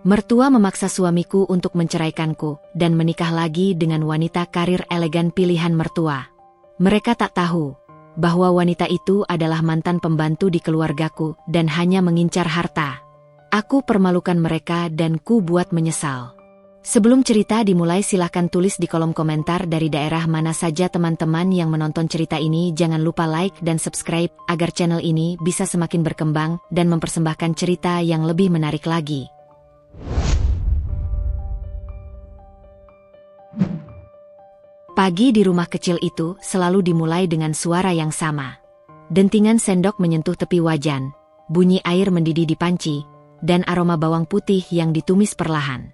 Mertua memaksa suamiku untuk menceraikanku dan menikah lagi dengan wanita karir elegan pilihan mertua. Mereka tak tahu bahwa wanita itu adalah mantan pembantu di keluargaku dan hanya mengincar harta. Aku permalukan mereka dan ku buat menyesal. Sebelum cerita dimulai, silahkan tulis di kolom komentar dari daerah mana saja teman-teman yang menonton cerita ini. Jangan lupa like dan subscribe agar channel ini bisa semakin berkembang dan mempersembahkan cerita yang lebih menarik lagi. Pagi di rumah kecil itu selalu dimulai dengan suara yang sama. Dentingan sendok menyentuh tepi wajan, bunyi air mendidih di panci, dan aroma bawang putih yang ditumis perlahan.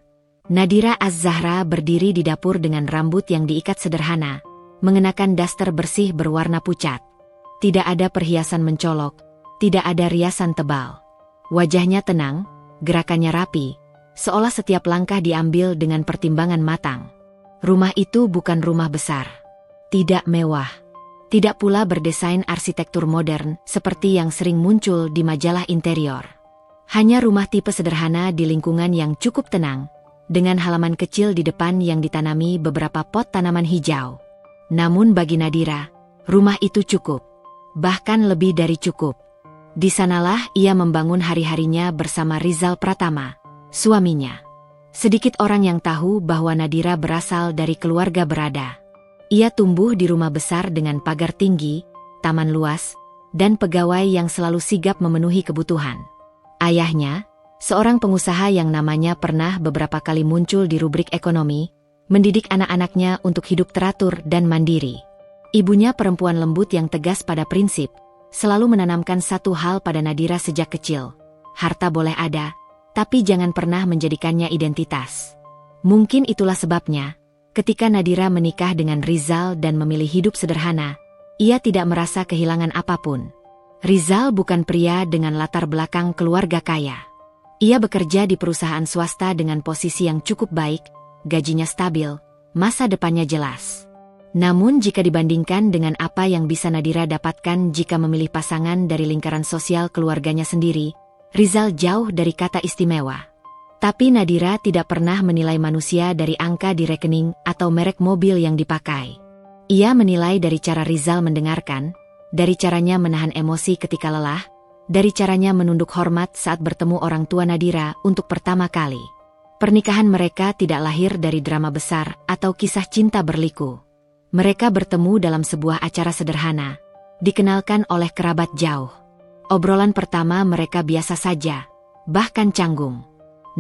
Nadira Az-Zahra berdiri di dapur dengan rambut yang diikat sederhana, mengenakan daster bersih berwarna pucat. Tidak ada perhiasan mencolok, tidak ada riasan tebal. Wajahnya tenang, gerakannya rapi, seolah setiap langkah diambil dengan pertimbangan matang. Rumah itu bukan rumah besar, tidak mewah, tidak pula berdesain arsitektur modern seperti yang sering muncul di majalah interior. Hanya rumah tipe sederhana di lingkungan yang cukup tenang, dengan halaman kecil di depan yang ditanami beberapa pot tanaman hijau. Namun bagi Nadira, rumah itu cukup, bahkan lebih dari cukup. Di sanalah ia membangun hari-harinya bersama Rizal Pratama, suaminya. Sedikit orang yang tahu bahwa Nadira berasal dari keluarga berada. Ia tumbuh di rumah besar dengan pagar tinggi, taman luas, dan pegawai yang selalu sigap memenuhi kebutuhan. Ayahnya, seorang pengusaha yang namanya pernah beberapa kali muncul di rubrik ekonomi, mendidik anak-anaknya untuk hidup teratur dan mandiri. Ibunya perempuan lembut yang tegas pada prinsip, selalu menanamkan satu hal pada Nadira sejak kecil. Harta boleh ada, tapi jangan pernah menjadikannya identitas. Mungkin itulah sebabnya, ketika Nadira menikah dengan Rizal dan memilih hidup sederhana, ia tidak merasa kehilangan apapun. Rizal bukan pria dengan latar belakang keluarga kaya. Ia bekerja di perusahaan swasta dengan posisi yang cukup baik, gajinya stabil, masa depannya jelas. Namun jika dibandingkan dengan apa yang bisa Nadira dapatkan jika memilih pasangan dari lingkaran sosial keluarganya sendiri, Rizal jauh dari kata istimewa. Tapi Nadira tidak pernah menilai manusia dari angka di rekening atau merek mobil yang dipakai. Ia menilai dari cara Rizal mendengarkan, dari caranya menahan emosi ketika lelah, dari caranya menunduk hormat saat bertemu orang tua Nadira untuk pertama kali. Pernikahan mereka tidak lahir dari drama besar atau kisah cinta berliku. Mereka bertemu dalam sebuah acara sederhana, dikenalkan oleh kerabat jauh. Obrolan pertama mereka biasa saja, bahkan canggung.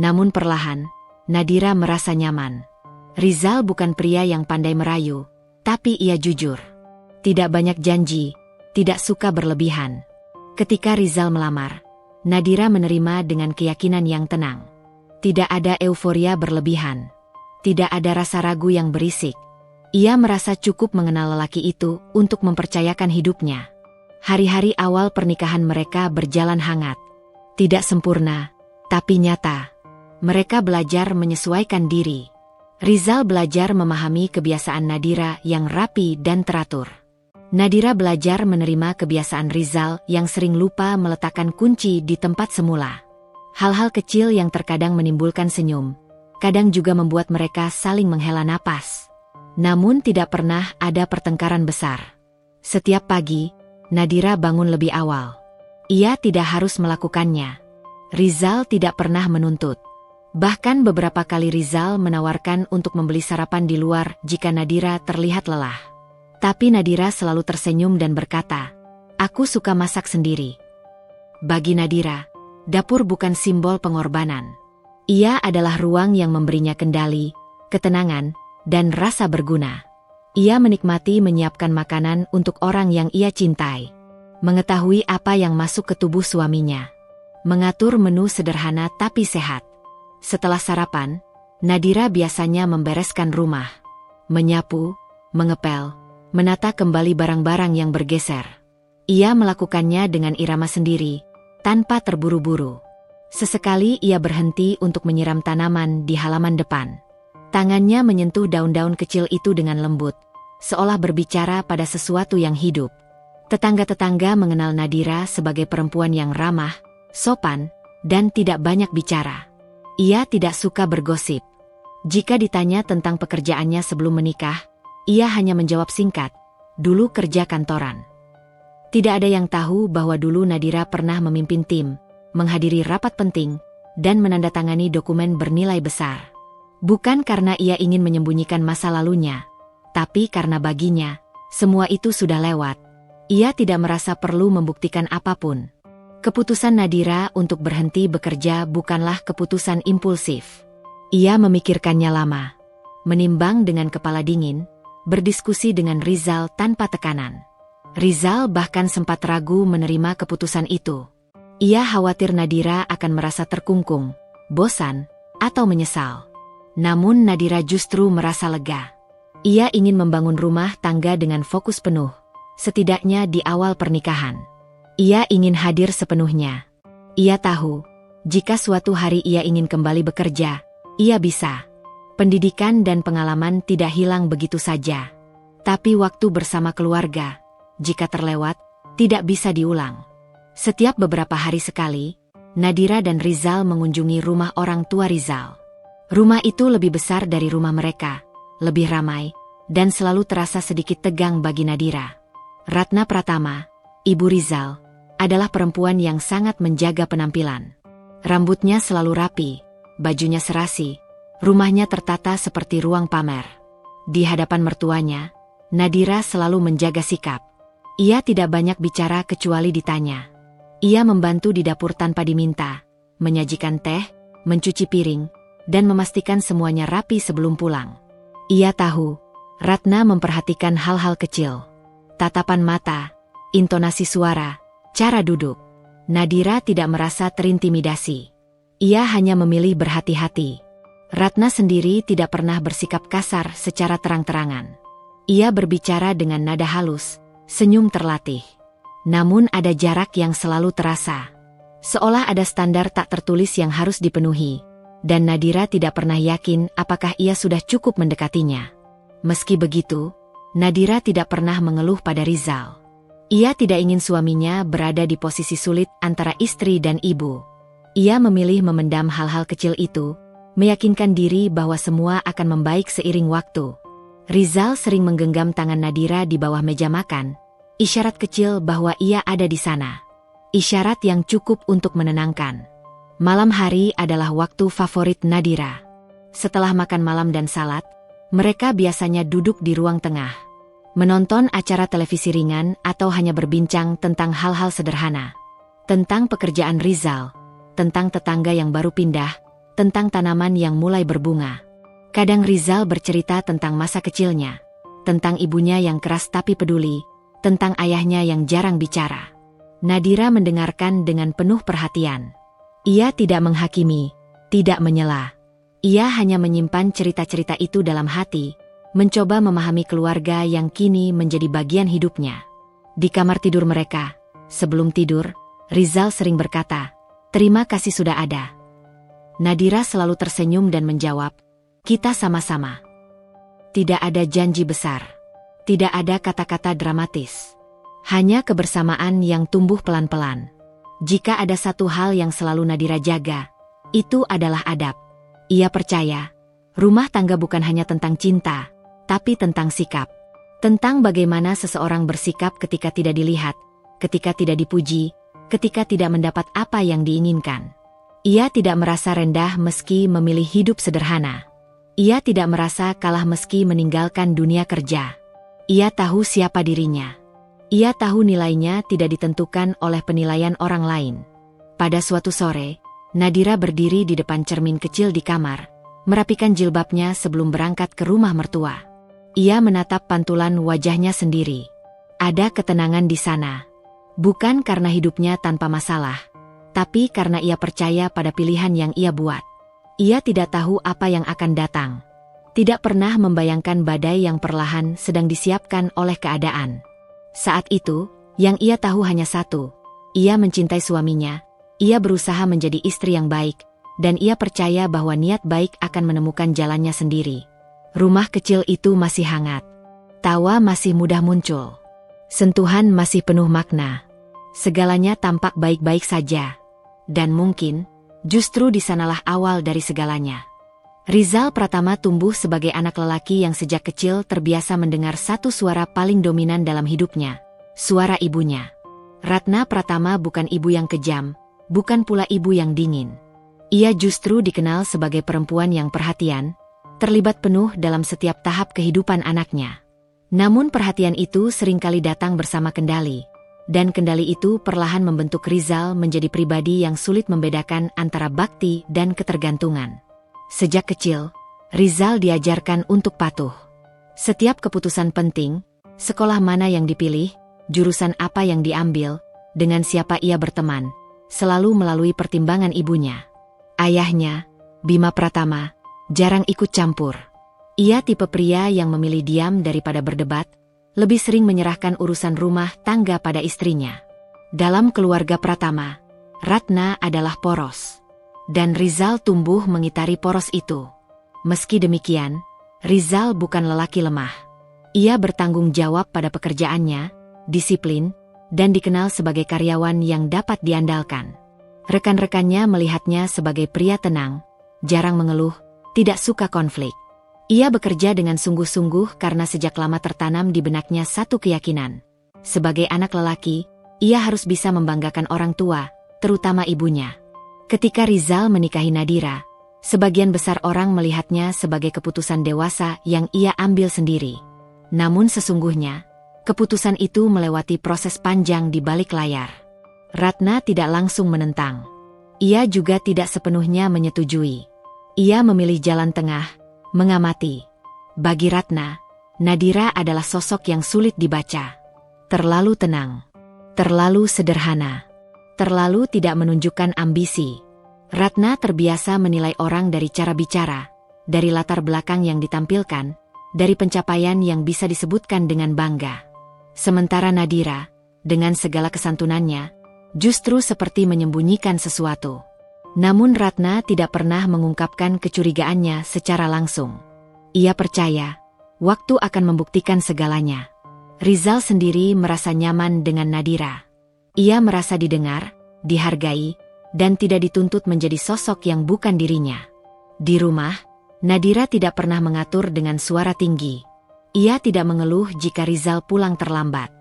Namun perlahan, Nadira merasa nyaman. Rizal bukan pria yang pandai merayu, tapi ia jujur. Tidak banyak janji, tidak suka berlebihan. Ketika Rizal melamar, Nadira menerima dengan keyakinan yang tenang. Tidak ada euforia berlebihan. Tidak ada rasa ragu yang berisik. Ia merasa cukup mengenal lelaki itu untuk mempercayakan hidupnya. Hari-hari awal pernikahan mereka berjalan hangat. Tidak sempurna, tapi nyata. Mereka belajar menyesuaikan diri. Rizal belajar memahami kebiasaan Nadira yang rapi dan teratur. Nadira belajar menerima kebiasaan Rizal yang sering lupa meletakkan kunci di tempat semula. Hal-hal kecil yang terkadang menimbulkan senyum, kadang juga membuat mereka saling menghela napas. Namun tidak pernah ada pertengkaran besar. Setiap pagi, Nadira bangun lebih awal. Ia tidak harus melakukannya. Rizal tidak pernah menuntut. Bahkan beberapa kali Rizal menawarkan untuk membeli sarapan di luar jika Nadira terlihat lelah. Tapi Nadira selalu tersenyum dan berkata, "Aku suka masak sendiri." Bagi Nadira, dapur bukan simbol pengorbanan. Ia adalah ruang yang memberinya kendali, ketenangan, dan rasa berguna. Ia menikmati menyiapkan makanan untuk orang yang ia cintai, mengetahui apa yang masuk ke tubuh suaminya, mengatur menu sederhana tapi sehat. Setelah sarapan, Nadira biasanya membereskan rumah, menyapu, mengepel, menata kembali barang-barang yang bergeser. Ia melakukannya dengan irama sendiri, tanpa terburu-buru. Sesekali ia berhenti untuk menyiram tanaman di halaman depan. Tangannya menyentuh daun-daun kecil itu dengan lembut, seolah berbicara pada sesuatu yang hidup. Tetangga-tetangga mengenal Nadira sebagai perempuan yang ramah, sopan, dan tidak banyak bicara. Ia tidak suka bergosip. Jika ditanya tentang pekerjaannya sebelum menikah, ia hanya menjawab singkat, "Dulu kerja kantoran." Tidak ada yang tahu bahwa dulu Nadira pernah memimpin tim, menghadiri rapat penting, dan menandatangani dokumen bernilai besar. Bukan karena ia ingin menyembunyikan masa lalunya, tapi karena baginya, semua itu sudah lewat. Ia tidak merasa perlu membuktikan apapun. Keputusan Nadira untuk berhenti bekerja bukanlah keputusan impulsif. Ia memikirkannya lama, menimbang dengan kepala dingin, berdiskusi dengan Rizal tanpa tekanan. Rizal bahkan sempat ragu menerima keputusan itu. Ia khawatir Nadira akan merasa terkungkung, bosan, atau menyesal. Namun Nadira justru merasa lega. Ia ingin membangun rumah tangga dengan fokus penuh, setidaknya di awal pernikahan. Ia ingin hadir sepenuhnya. Ia tahu, jika suatu hari ia ingin kembali bekerja, ia bisa. Pendidikan dan pengalaman tidak hilang begitu saja. Tapi waktu bersama keluarga, jika terlewat, tidak bisa diulang. Setiap beberapa hari sekali, Nadira dan Rizal mengunjungi rumah orang tua Rizal. Rumah itu lebih besar dari rumah mereka, lebih ramai, dan selalu terasa sedikit tegang bagi Nadira. Ratna Pratama, ibu Rizal, adalah perempuan yang sangat menjaga penampilan. Rambutnya selalu rapi, bajunya serasi, rumahnya tertata seperti ruang pamer. Di hadapan mertuanya, Nadira selalu menjaga sikap. Ia tidak banyak bicara kecuali ditanya. Ia membantu di dapur tanpa diminta, menyajikan teh, mencuci piring, dan memastikan semuanya rapi sebelum pulang. Ia tahu, Ratna memperhatikan hal-hal kecil. Tatapan mata, intonasi suara, cara duduk. Nadira tidak merasa terintimidasi. Ia hanya memilih berhati-hati. Ratna sendiri tidak pernah bersikap kasar secara terang-terangan. Ia berbicara dengan nada halus, senyum terlatih. Namun ada jarak yang selalu terasa. Seolah ada standar tak tertulis yang harus dipenuhi, dan Nadira tidak pernah yakin apakah ia sudah cukup mendekatinya. Meski begitu, Nadira tidak pernah mengeluh pada Rizal. Ia tidak ingin suaminya berada di posisi sulit antara istri dan ibu. Ia memilih memendam hal-hal kecil itu, meyakinkan diri bahwa semua akan membaik seiring waktu. Rizal sering menggenggam tangan Nadira di bawah meja makan, isyarat kecil bahwa ia ada di sana. Isyarat yang cukup untuk menenangkan. Malam hari adalah waktu favorit Nadira. Setelah makan malam dan salat, mereka biasanya duduk di ruang tengah, menonton acara televisi ringan atau hanya berbincang tentang hal-hal sederhana. Tentang pekerjaan Rizal, tentang tetangga yang baru pindah, tentang tanaman yang mulai berbunga. Kadang Rizal bercerita tentang masa kecilnya, tentang ibunya yang keras tapi peduli, tentang ayahnya yang jarang bicara. Nadira mendengarkan dengan penuh perhatian. Ia tidak menghakimi, tidak menyela. Ia hanya menyimpan cerita-cerita itu dalam hati, mencoba memahami keluarga yang kini menjadi bagian hidupnya. Di kamar tidur mereka, sebelum tidur, Rizal sering berkata, "Terima kasih sudah ada." Nadira selalu tersenyum dan menjawab, "Kita sama-sama." Tidak ada janji besar. Tidak ada kata-kata dramatis. Hanya kebersamaan yang tumbuh pelan-pelan. Jika ada satu hal yang selalu Nadira jaga, itu adalah adab. Ia percaya, rumah tangga bukan hanya tentang cinta, tapi tentang sikap. Tentang bagaimana seseorang bersikap ketika tidak dilihat, ketika tidak dipuji, ketika tidak mendapat apa yang diinginkan. Ia tidak merasa rendah meski memilih hidup sederhana. Ia tidak merasa kalah meski meninggalkan dunia kerja. Ia tahu siapa dirinya. Ia tahu nilainya tidak ditentukan oleh penilaian orang lain. Pada suatu sore, Nadira berdiri di depan cermin kecil di kamar, merapikan jilbabnya sebelum berangkat ke rumah mertua. Ia menatap pantulan wajahnya sendiri. Ada ketenangan di sana. Bukan karena hidupnya tanpa masalah, tapi karena ia percaya pada pilihan yang ia buat. Ia tidak tahu apa yang akan datang. Tidak pernah membayangkan badai yang perlahan sedang disiapkan oleh keadaan. Saat itu, yang ia tahu hanya satu. Ia mencintai suaminya, ia berusaha menjadi istri yang baik, dan ia percaya bahwa niat baik akan menemukan jalannya sendiri. Rumah kecil itu masih hangat. Tawa masih mudah muncul. Sentuhan masih penuh makna. Segalanya tampak baik-baik saja. Dan mungkin, Justru di sanalah awal dari segalanya. Rizal Pratama tumbuh sebagai anak lelaki yang sejak kecil terbiasa mendengar satu suara paling dominan dalam hidupnya, suara ibunya. Ratna Pratama bukan ibu yang kejam, bukan pula ibu yang dingin. Ia justru dikenal sebagai perempuan yang perhatian, terlibat penuh dalam setiap tahap kehidupan anaknya. Namun perhatian itu seringkali datang bersama kendali, dan kendali itu perlahan membentuk Rizal menjadi pribadi yang sulit membedakan antara bakti dan ketergantungan. Sejak kecil, Rizal diajarkan untuk patuh. Setiap keputusan penting, sekolah mana yang dipilih, jurusan apa yang diambil, dengan siapa ia berteman, selalu melalui pertimbangan ibunya. Ayahnya, Bima Pratama, jarang ikut campur. Ia tipe pria yang memilih diam daripada berdebat, lebih sering menyerahkan urusan rumah tangga pada istrinya. Dalam keluarga Pratama, Ratna adalah poros. Dan Rizal tumbuh mengitari poros itu. Meski demikian, Rizal bukan lelaki lemah. Ia bertanggung jawab pada pekerjaannya, disiplin, dan dikenal sebagai karyawan yang dapat diandalkan. Rekan-rekannya melihatnya sebagai pria tenang, jarang mengeluh, tidak suka konflik. Ia bekerja dengan sungguh-sungguh karena sejak lama tertanam di benaknya satu keyakinan. Sebagai anak lelaki, ia harus bisa membanggakan orang tua, terutama ibunya. Ketika Rizal menikahi Nadira, sebagian besar orang melihatnya sebagai keputusan dewasa yang ia ambil sendiri. Namun sesungguhnya, keputusan itu melewati proses panjang di balik layar. Ratna tidak langsung menentang. Ia juga tidak sepenuhnya menyetujui. Ia memilih jalan tengah, mengamati. Bagi Ratna, Nadira adalah sosok yang sulit dibaca. Terlalu tenang, terlalu sederhana, terlalu tidak menunjukkan ambisi. Ratna terbiasa menilai orang dari cara bicara, dari latar belakang yang ditampilkan, dari pencapaian yang bisa disebutkan dengan bangga. Sementara Nadira, dengan segala kesantunannya, justru seperti menyembunyikan sesuatu. Namun Ratna tidak pernah mengungkapkan kecurigaannya secara langsung. Ia percaya, waktu akan membuktikan segalanya. Rizal sendiri merasa nyaman dengan Nadira. Ia merasa didengar, dihargai, dan tidak dituntut menjadi sosok yang bukan dirinya. Di rumah, Nadira tidak pernah mengatur dengan suara tinggi. Ia tidak mengeluh jika Rizal pulang terlambat.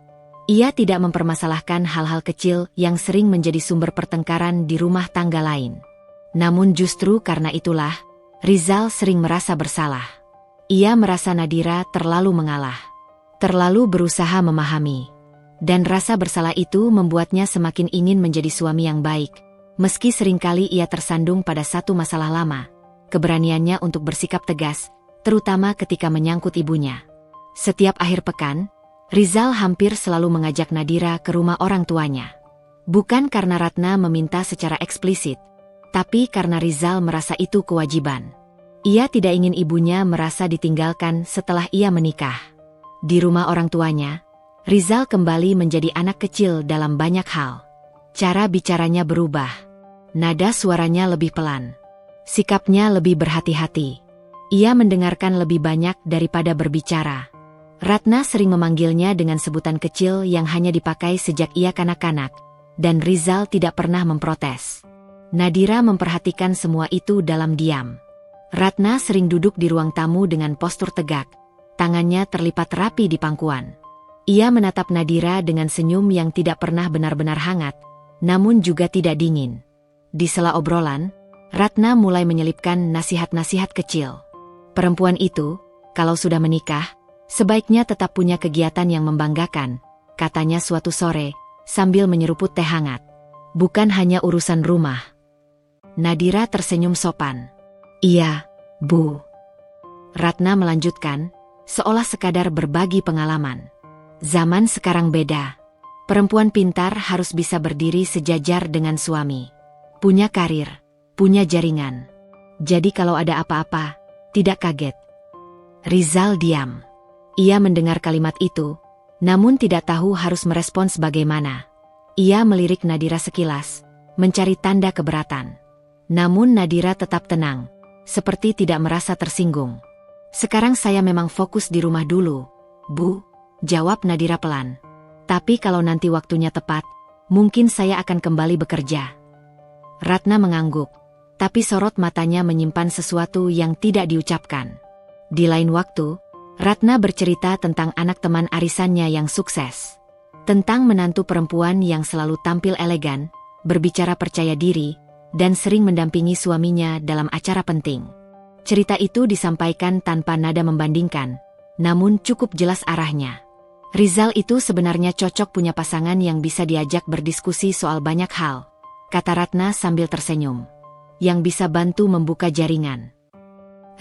Ia tidak mempermasalahkan hal-hal kecil yang sering menjadi sumber pertengkaran di rumah tangga lain. Namun justru karena itulah, Rizal sering merasa bersalah. Ia merasa Nadira terlalu mengalah, terlalu berusaha memahami. Dan rasa bersalah itu membuatnya semakin ingin menjadi suami yang baik. Meski seringkali ia tersandung pada satu masalah lama, keberaniannya untuk bersikap tegas, terutama ketika menyangkut ibunya. Setiap akhir pekan, Rizal hampir selalu mengajak Nadira ke rumah orang tuanya. Bukan karena Ratna meminta secara eksplisit, tapi karena Rizal merasa itu kewajiban. Ia tidak ingin ibunya merasa ditinggalkan setelah ia menikah. Di rumah orang tuanya, Rizal kembali menjadi anak kecil dalam banyak hal. Cara bicaranya berubah. Nada suaranya lebih pelan. Sikapnya lebih berhati-hati. Ia mendengarkan lebih banyak daripada berbicara. Ratna sering memanggilnya dengan sebutan kecil yang hanya dipakai sejak ia kanak-kanak, dan Rizal tidak pernah memprotes. Nadira memperhatikan semua itu dalam diam. Ratna sering duduk di ruang tamu dengan postur tegak, tangannya terlipat rapi di pangkuan. Ia menatap Nadira dengan senyum yang tidak pernah benar-benar hangat, namun juga tidak dingin. Di sela obrolan, Ratna mulai menyelipkan nasihat-nasihat kecil. Perempuan itu, kalau sudah menikah, sebaiknya tetap punya kegiatan yang membanggakan, katanya suatu sore, sambil menyeruput teh hangat. Bukan hanya urusan rumah. Nadira tersenyum sopan. Iya, Bu. Ratna melanjutkan, seolah sekadar berbagi pengalaman. Zaman sekarang beda. Perempuan pintar harus bisa berdiri sejajar dengan suami. Punya karir, punya jaringan. Jadi kalau ada apa-apa, tidak kaget. Rizal diam. Ia mendengar kalimat itu, namun tidak tahu harus merespons bagaimana. Ia melirik Nadira sekilas, mencari tanda keberatan. Namun Nadira tetap tenang, seperti tidak merasa tersinggung. Sekarang saya memang fokus di rumah dulu, Bu, jawab Nadira pelan. Tapi kalau nanti waktunya tepat, mungkin saya akan kembali bekerja. Ratna mengangguk. tapi sorot matanya menyimpan sesuatu yang tidak diucapkan. Di lain waktu, Ratna bercerita tentang anak teman arisannya yang sukses. Tentang menantu perempuan yang selalu tampil elegan, berbicara percaya diri, dan sering mendampingi suaminya dalam acara penting. Cerita itu disampaikan tanpa nada membandingkan, namun cukup jelas arahnya. Rizal itu sebenarnya cocok punya pasangan yang bisa diajak berdiskusi soal banyak hal, kata Ratna sambil tersenyum. Yang bisa bantu membuka jaringan.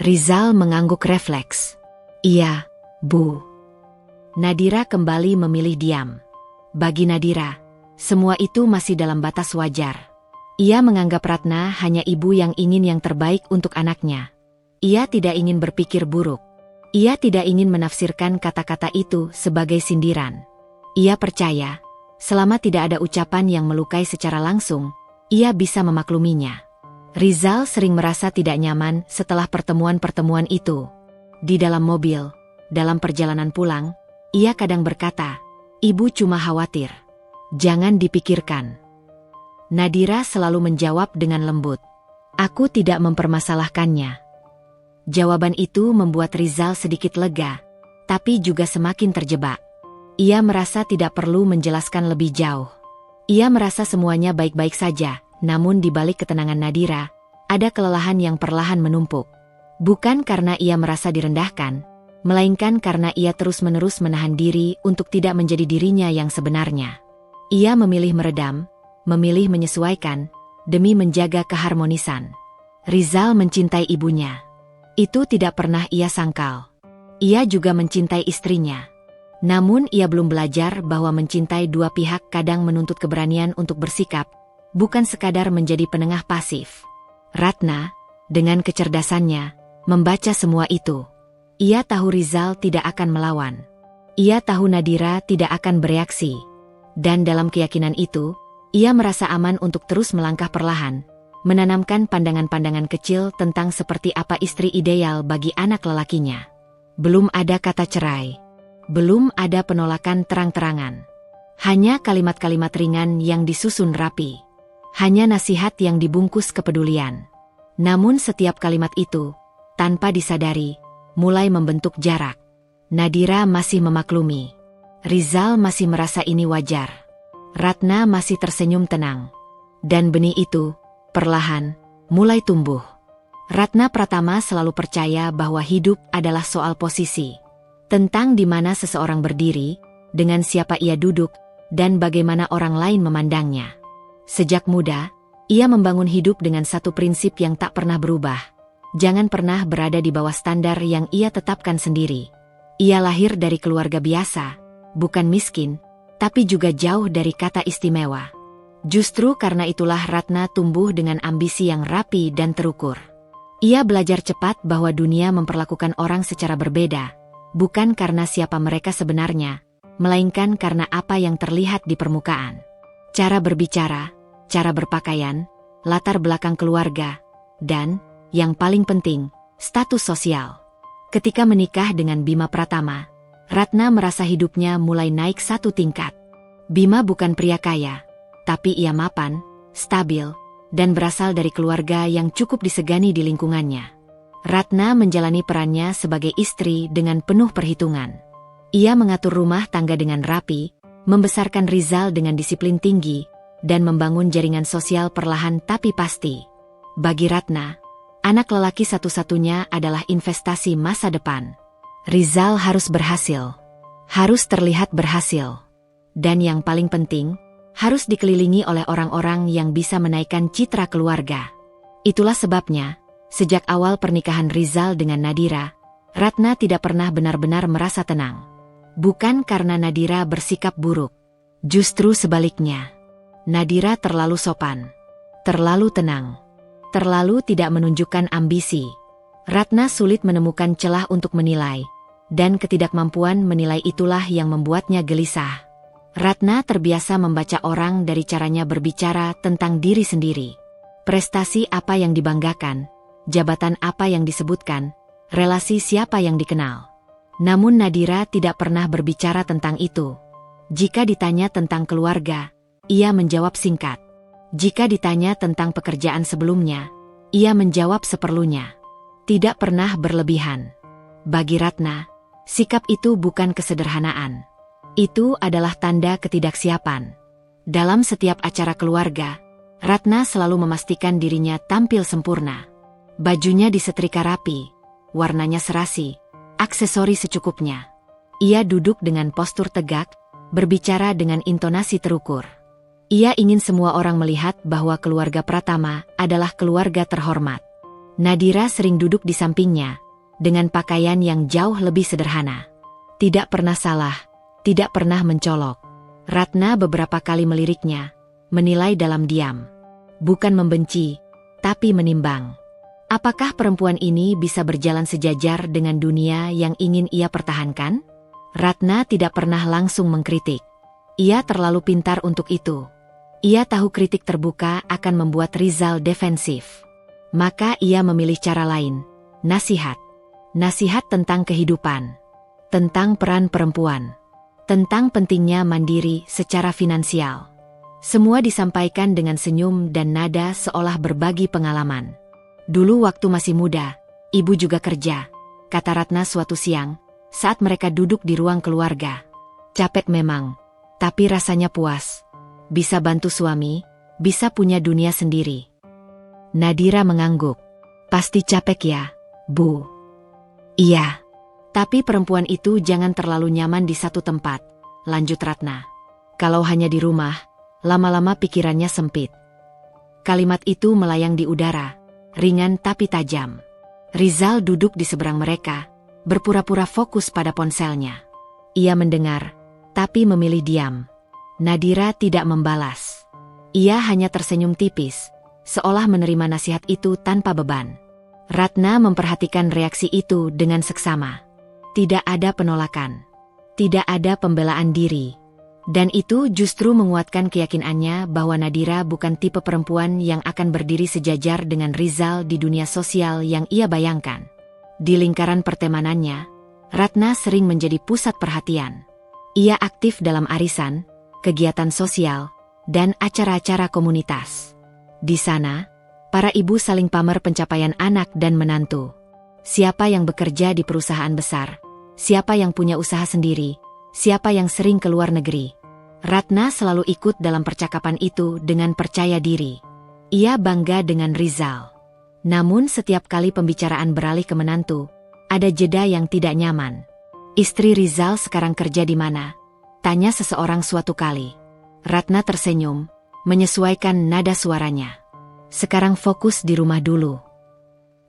Rizal mengangguk refleks. Iya, Bu. Nadira kembali memilih diam. Bagi Nadira, semua itu masih dalam batas wajar. Ia menganggap Ratna hanya ibu yang ingin yang terbaik untuk anaknya. Ia tidak ingin berpikir buruk. Ia tidak ingin menafsirkan kata-kata itu sebagai sindiran. Ia percaya, selama tidak ada ucapan yang melukai secara langsung, ia bisa memakluminya. Rizal sering merasa tidak nyaman setelah pertemuan-pertemuan itu. Di dalam mobil, dalam perjalanan pulang, ia kadang berkata, "Ibu cuma khawatir. Jangan dipikirkan." Nadira selalu menjawab dengan lembut, "Aku tidak mempermasalahkannya." Jawaban itu membuat Rizal sedikit lega, tapi juga semakin terjebak. Ia merasa tidak perlu menjelaskan lebih jauh. Ia merasa semuanya baik-baik saja, namun di balik ketenangan Nadira, ada kelelahan yang perlahan menumpuk. Bukan karena ia merasa direndahkan, melainkan karena ia terus-menerus menahan diri untuk tidak menjadi dirinya yang sebenarnya. Ia memilih meredam, memilih menyesuaikan, demi menjaga keharmonisan. Rizal mencintai ibunya. Itu tidak pernah ia sangkal. Ia juga mencintai istrinya. Namun ia belum belajar bahwa mencintai dua pihak kadang menuntut keberanian untuk bersikap, bukan sekadar menjadi penengah pasif. Ratna, dengan kecerdasannya, membaca semua itu. Ia tahu Rizal tidak akan melawan. Ia tahu Nadira tidak akan bereaksi. Dan dalam keyakinan itu, ia merasa aman untuk terus melangkah perlahan, menanamkan pandangan-pandangan kecil tentang seperti apa istri ideal bagi anak lelakinya. Belum ada kata cerai. Belum ada penolakan terang-terangan. Hanya kalimat-kalimat ringan yang disusun rapi. Hanya nasihat yang dibungkus kepedulian. Namun setiap kalimat itu, tanpa disadari, mulai membentuk jarak. Nadira masih memaklumi. Rizal masih merasa ini wajar. Ratna masih tersenyum tenang. Dan benih itu, perlahan, mulai tumbuh. Ratna Pratama selalu percaya bahwa hidup adalah soal posisi. Tentang di mana seseorang berdiri, dengan siapa ia duduk, dan bagaimana orang lain memandangnya. Sejak muda, ia membangun hidup dengan satu prinsip yang tak pernah berubah. Jangan pernah berada di bawah standar yang ia tetapkan sendiri. Ia lahir dari keluarga biasa, bukan miskin, tapi juga jauh dari kata istimewa. Justru karena itulah Ratna tumbuh dengan ambisi yang rapi dan terukur. Ia belajar cepat bahwa dunia memperlakukan orang secara berbeda, bukan karena siapa mereka sebenarnya, melainkan karena apa yang terlihat di permukaan. Cara berbicara, cara berpakaian, latar belakang keluarga, dan, yang paling penting, status sosial. Ketika menikah dengan Bima Pratama, Ratna merasa hidupnya mulai naik satu tingkat. Bima bukan pria kaya, tapi ia mapan, stabil, dan berasal dari keluarga yang cukup disegani di lingkungannya. Ratna menjalani perannya sebagai istri dengan penuh perhitungan. Ia mengatur rumah tangga dengan rapi, membesarkan Rizal dengan disiplin tinggi, dan membangun jaringan sosial perlahan tapi pasti. Bagi Ratna, anak lelaki satu-satunya adalah investasi masa depan. Rizal harus berhasil. Harus terlihat berhasil. Dan yang paling penting, harus dikelilingi oleh orang-orang yang bisa menaikkan citra keluarga. Itulah sebabnya, sejak awal pernikahan Rizal dengan Nadira, Ratna tidak pernah benar-benar merasa tenang. Bukan karena Nadira bersikap buruk. Justru sebaliknya. Nadira terlalu sopan. Terlalu tenang. Terlalu tidak menunjukkan ambisi. Ratna sulit menemukan celah untuk menilai. Dan ketidakmampuan menilai itulah yang membuatnya gelisah. Ratna terbiasa membaca orang dari caranya berbicara tentang diri sendiri. Prestasi apa yang dibanggakan, jabatan apa yang disebutkan, relasi siapa yang dikenal. Namun Nadira tidak pernah berbicara tentang itu. Jika ditanya tentang keluarga, ia menjawab singkat. Jika ditanya tentang pekerjaan sebelumnya, Ia menjawab seperlunya. Tidak pernah berlebihan. Bagi Ratna, sikap itu bukan kesederhanaan. Itu adalah tanda ketidaksiapan. Dalam setiap acara keluarga, Ratna selalu memastikan dirinya tampil sempurna. Bajunya disetrika rapi, warnanya serasi, aksesori secukupnya. Ia duduk dengan postur tegak, berbicara dengan intonasi terukur. Ia ingin semua orang melihat bahwa keluarga Pratama adalah keluarga terhormat. Nadira sering duduk di sampingnya, dengan pakaian yang jauh lebih sederhana. Tidak pernah salah, tidak pernah mencolok. Ratna beberapa kali meliriknya, menilai dalam diam. Bukan membenci, tapi menimbang. Apakah perempuan ini bisa berjalan sejajar dengan dunia yang ingin ia pertahankan? Ratna tidak pernah langsung mengkritik. Ia terlalu pintar untuk itu. Ia tahu kritik terbuka akan membuat Rizal defensif. Maka ia memilih cara lain, nasihat. Nasihat tentang kehidupan, tentang peran perempuan, tentang pentingnya mandiri secara finansial. Semua disampaikan dengan senyum dan nada seolah berbagi pengalaman. Dulu waktu masih muda, ibu juga kerja, kata Ratna suatu siang, saat mereka duduk di ruang keluarga. Capek memang, tapi rasanya puas. Bisa bantu suami, bisa punya dunia sendiri. Nadira mengangguk. Pasti capek ya, Bu? Iya. Tapi perempuan itu jangan terlalu nyaman di satu tempat, lanjut Ratna. Kalau hanya di rumah, lama-lama pikirannya sempit. Kalimat itu melayang di udara, ringan tapi tajam. Rizal duduk di seberang mereka, berpura-pura fokus pada ponselnya. Ia mendengar, tapi memilih diam. Nadira tidak membalas. Ia hanya tersenyum tipis, seolah menerima nasihat itu tanpa beban. Ratna memperhatikan reaksi itu dengan seksama. Tidak ada penolakan. Tidak ada pembelaan diri. Dan itu justru menguatkan keyakinannya bahwa Nadira bukan tipe perempuan yang akan berdiri sejajar dengan Rizal di dunia sosial yang ia bayangkan. Di lingkaran pertemanannya, Ratna sering menjadi pusat perhatian. Ia aktif dalam arisan, kegiatan sosial, dan acara-acara komunitas. Di sana, para ibu saling pamer pencapaian anak dan menantu. Siapa yang bekerja di perusahaan besar, siapa yang punya usaha sendiri, siapa yang sering ke luar negeri. Ratna selalu ikut dalam percakapan itu dengan percaya diri. Ia bangga dengan Rizal. Namun setiap kali pembicaraan beralih ke menantu, ada jeda yang tidak nyaman. Istri Rizal sekarang kerja di mana? Tanya seseorang suatu kali. Ratna tersenyum, menyesuaikan nada suaranya. Sekarang fokus di rumah dulu.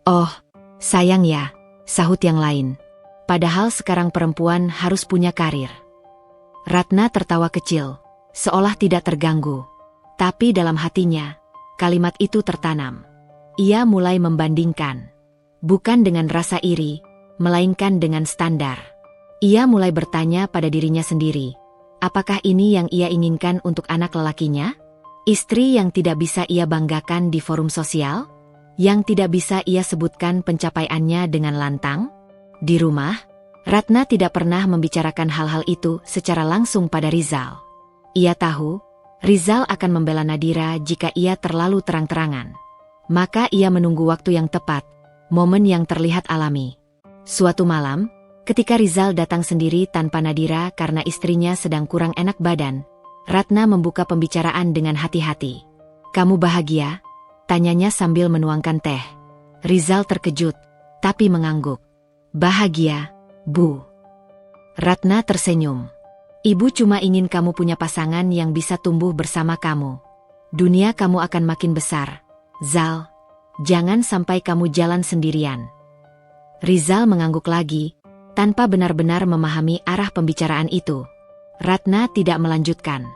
Oh, sayang ya, sahut yang lain. Padahal sekarang perempuan harus punya karir. Ratna tertawa kecil, seolah tidak terganggu. Tapi dalam hatinya, kalimat itu tertanam. Ia mulai membandingkan. Bukan dengan rasa iri, melainkan dengan standar. Ia mulai bertanya pada dirinya sendiri. Apakah ini yang ia inginkan untuk anak lelakinya? Istri yang tidak bisa ia banggakan di forum sosial? Yang tidak bisa ia sebutkan pencapaiannya dengan lantang? Di rumah, Ratna tidak pernah membicarakan hal-hal itu secara langsung pada Rizal. Ia tahu, Rizal akan membela Nadira jika ia terlalu terang-terangan. Maka ia menunggu waktu yang tepat, momen yang terlihat alami. Suatu malam, ketika Rizal datang sendiri tanpa Nadira karena istrinya sedang kurang enak badan, Ratna membuka pembicaraan dengan hati-hati. "Kamu bahagia?" tanyanya sambil menuangkan teh. Rizal terkejut, tapi mengangguk. "Bahagia, Bu." Ratna tersenyum. "Ibu cuma ingin kamu punya pasangan yang bisa tumbuh bersama kamu. Dunia kamu akan makin besar, Zal. Jangan sampai kamu jalan sendirian." Rizal mengangguk lagi, tanpa benar-benar memahami arah pembicaraan itu. Ratna tidak melanjutkan.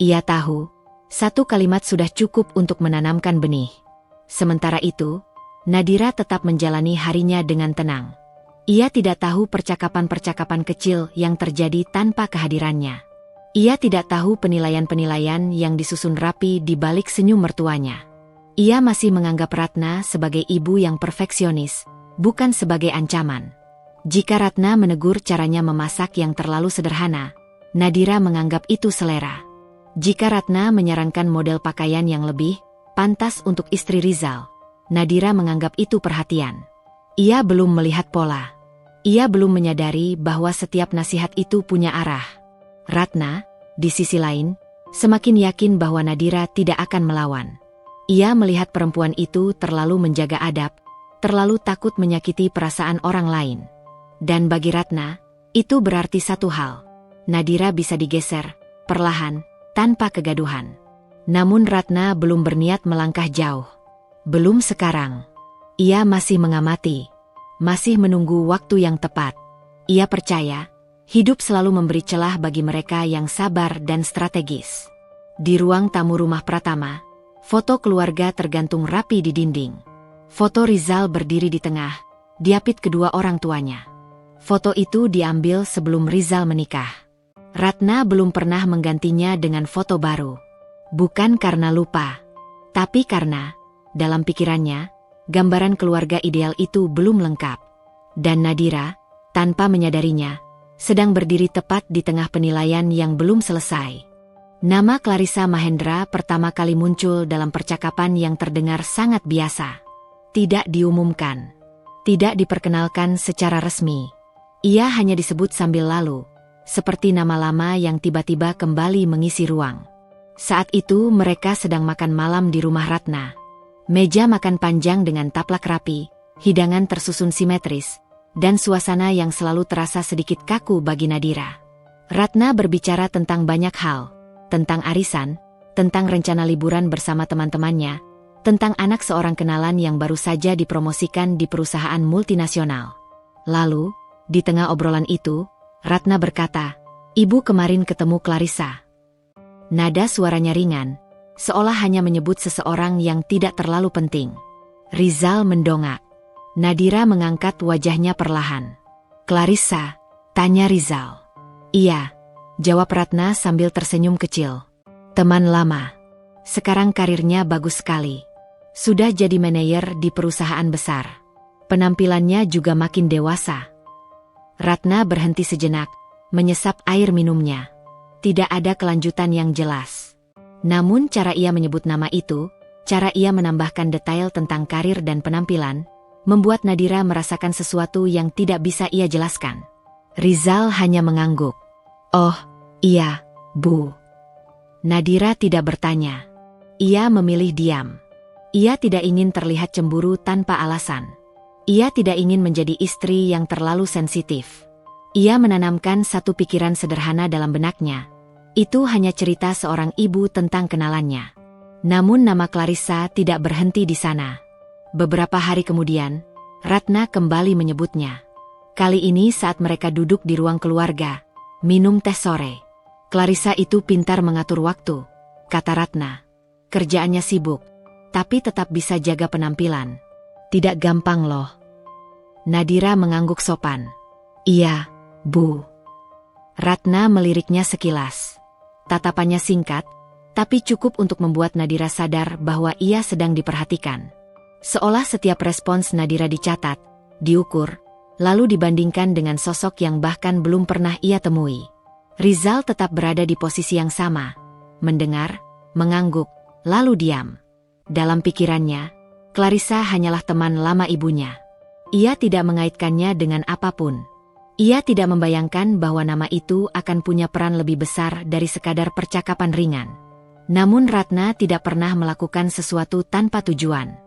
Ia tahu, satu kalimat sudah cukup untuk menanamkan benih. Sementara itu, Nadira tetap menjalani harinya dengan tenang. Ia tidak tahu percakapan-percakapan kecil yang terjadi tanpa kehadirannya. Ia tidak tahu penilaian-penilaian yang disusun rapi di balik senyum mertuanya. Ia masih menganggap Ratna sebagai ibu yang perfeksionis, bukan sebagai ancaman. Jika Ratna menegur caranya memasak yang terlalu sederhana, Nadira menganggap itu selera. Jika Ratna menyarankan model pakaian yang lebih pantas untuk istri Rizal, Nadira menganggap itu perhatian. Ia belum melihat pola. Ia belum menyadari bahwa setiap nasihat itu punya arah. Ratna, di sisi lain, semakin yakin bahwa Nadira tidak akan melawan. Ia melihat perempuan itu terlalu menjaga adab, terlalu takut menyakiti perasaan orang lain. Dan bagi Ratna, itu berarti satu hal. Nadira bisa digeser, perlahan, tanpa kegaduhan. Namun Ratna belum berniat melangkah jauh. Belum sekarang. Ia masih mengamati. Masih menunggu waktu yang tepat. Ia percaya, hidup selalu memberi celah bagi mereka yang sabar dan strategis. Di ruang tamu rumah Pratama, foto keluarga tergantung rapi di dinding. Foto Rizal berdiri di tengah, diapit kedua orang tuanya. Foto itu diambil sebelum Rizal menikah. Ratna belum pernah menggantinya dengan foto baru. Bukan karena lupa, tapi karena, dalam pikirannya, gambaran keluarga ideal itu belum lengkap. Dan Nadira, tanpa menyadarinya, sedang berdiri tepat di tengah penilaian yang belum selesai. Nama Clarissa Mahendra pertama kali muncul dalam percakapan yang terdengar sangat biasa. Tidak diumumkan. Tidak diperkenalkan secara resmi. Ia hanya disebut sambil lalu, seperti nama lama yang tiba-tiba kembali mengisi ruang. Saat itu mereka sedang makan malam di rumah Ratna. Meja makan panjang dengan taplak rapi, hidangan tersusun simetris, dan suasana yang selalu terasa sedikit kaku bagi Nadira. Ratna berbicara tentang banyak hal, tentang arisan, tentang rencana liburan bersama teman-temannya, tentang anak seorang kenalan yang baru saja dipromosikan di perusahaan multinasional. Lalu, di tengah obrolan itu, Ratna berkata, "Ibu kemarin ketemu Clarissa." Nada suaranya ringan, seolah hanya menyebut seseorang yang tidak terlalu penting. Rizal mendongak. Nadira mengangkat wajahnya perlahan. "Clarissa?" tanya Rizal. "Iya," jawab Ratna sambil tersenyum kecil. "Teman lama. Sekarang karirnya bagus sekali. Sudah jadi manajer di perusahaan besar. Penampilannya juga makin dewasa." Ratna berhenti sejenak, menyesap air minumnya. Tidak ada kelanjutan yang jelas. Namun cara ia menyebut nama itu, cara ia menambahkan detail tentang karir dan penampilan, membuat Nadira merasakan sesuatu yang tidak bisa ia jelaskan. Rizal hanya mengangguk. "Oh, iya, Bu." Nadira tidak bertanya. Ia memilih diam. Ia tidak ingin terlihat cemburu tanpa alasan. Ia tidak ingin menjadi istri yang terlalu sensitif. Ia menanamkan satu pikiran sederhana dalam benaknya. Itu hanya cerita seorang ibu tentang kenalannya. Namun nama Clarissa tidak berhenti di sana. Beberapa hari kemudian, Ratna kembali menyebutnya. Kali ini saat mereka duduk di ruang keluarga, minum teh sore. "Clarissa itu pintar mengatur waktu," kata Ratna. "Kerjaannya sibuk, tapi tetap bisa jaga penampilan. Tidak gampang loh." Nadira mengangguk sopan. "Iya, Bu." Ratna meliriknya sekilas. Tatapannya singkat, tapi cukup untuk membuat Nadira sadar bahwa ia sedang diperhatikan. Seolah setiap respons Nadira dicatat, diukur, lalu dibandingkan dengan sosok yang bahkan belum pernah ia temui. Rizal tetap berada di posisi yang sama, mendengar, mengangguk, lalu diam. Dalam pikirannya, Clarissa hanyalah teman lama ibunya. Ia tidak mengaitkannya dengan apapun. Ia tidak membayangkan bahwa nama itu akan punya peran lebih besar dari sekadar percakapan ringan. Namun Ratna tidak pernah melakukan sesuatu tanpa tujuan.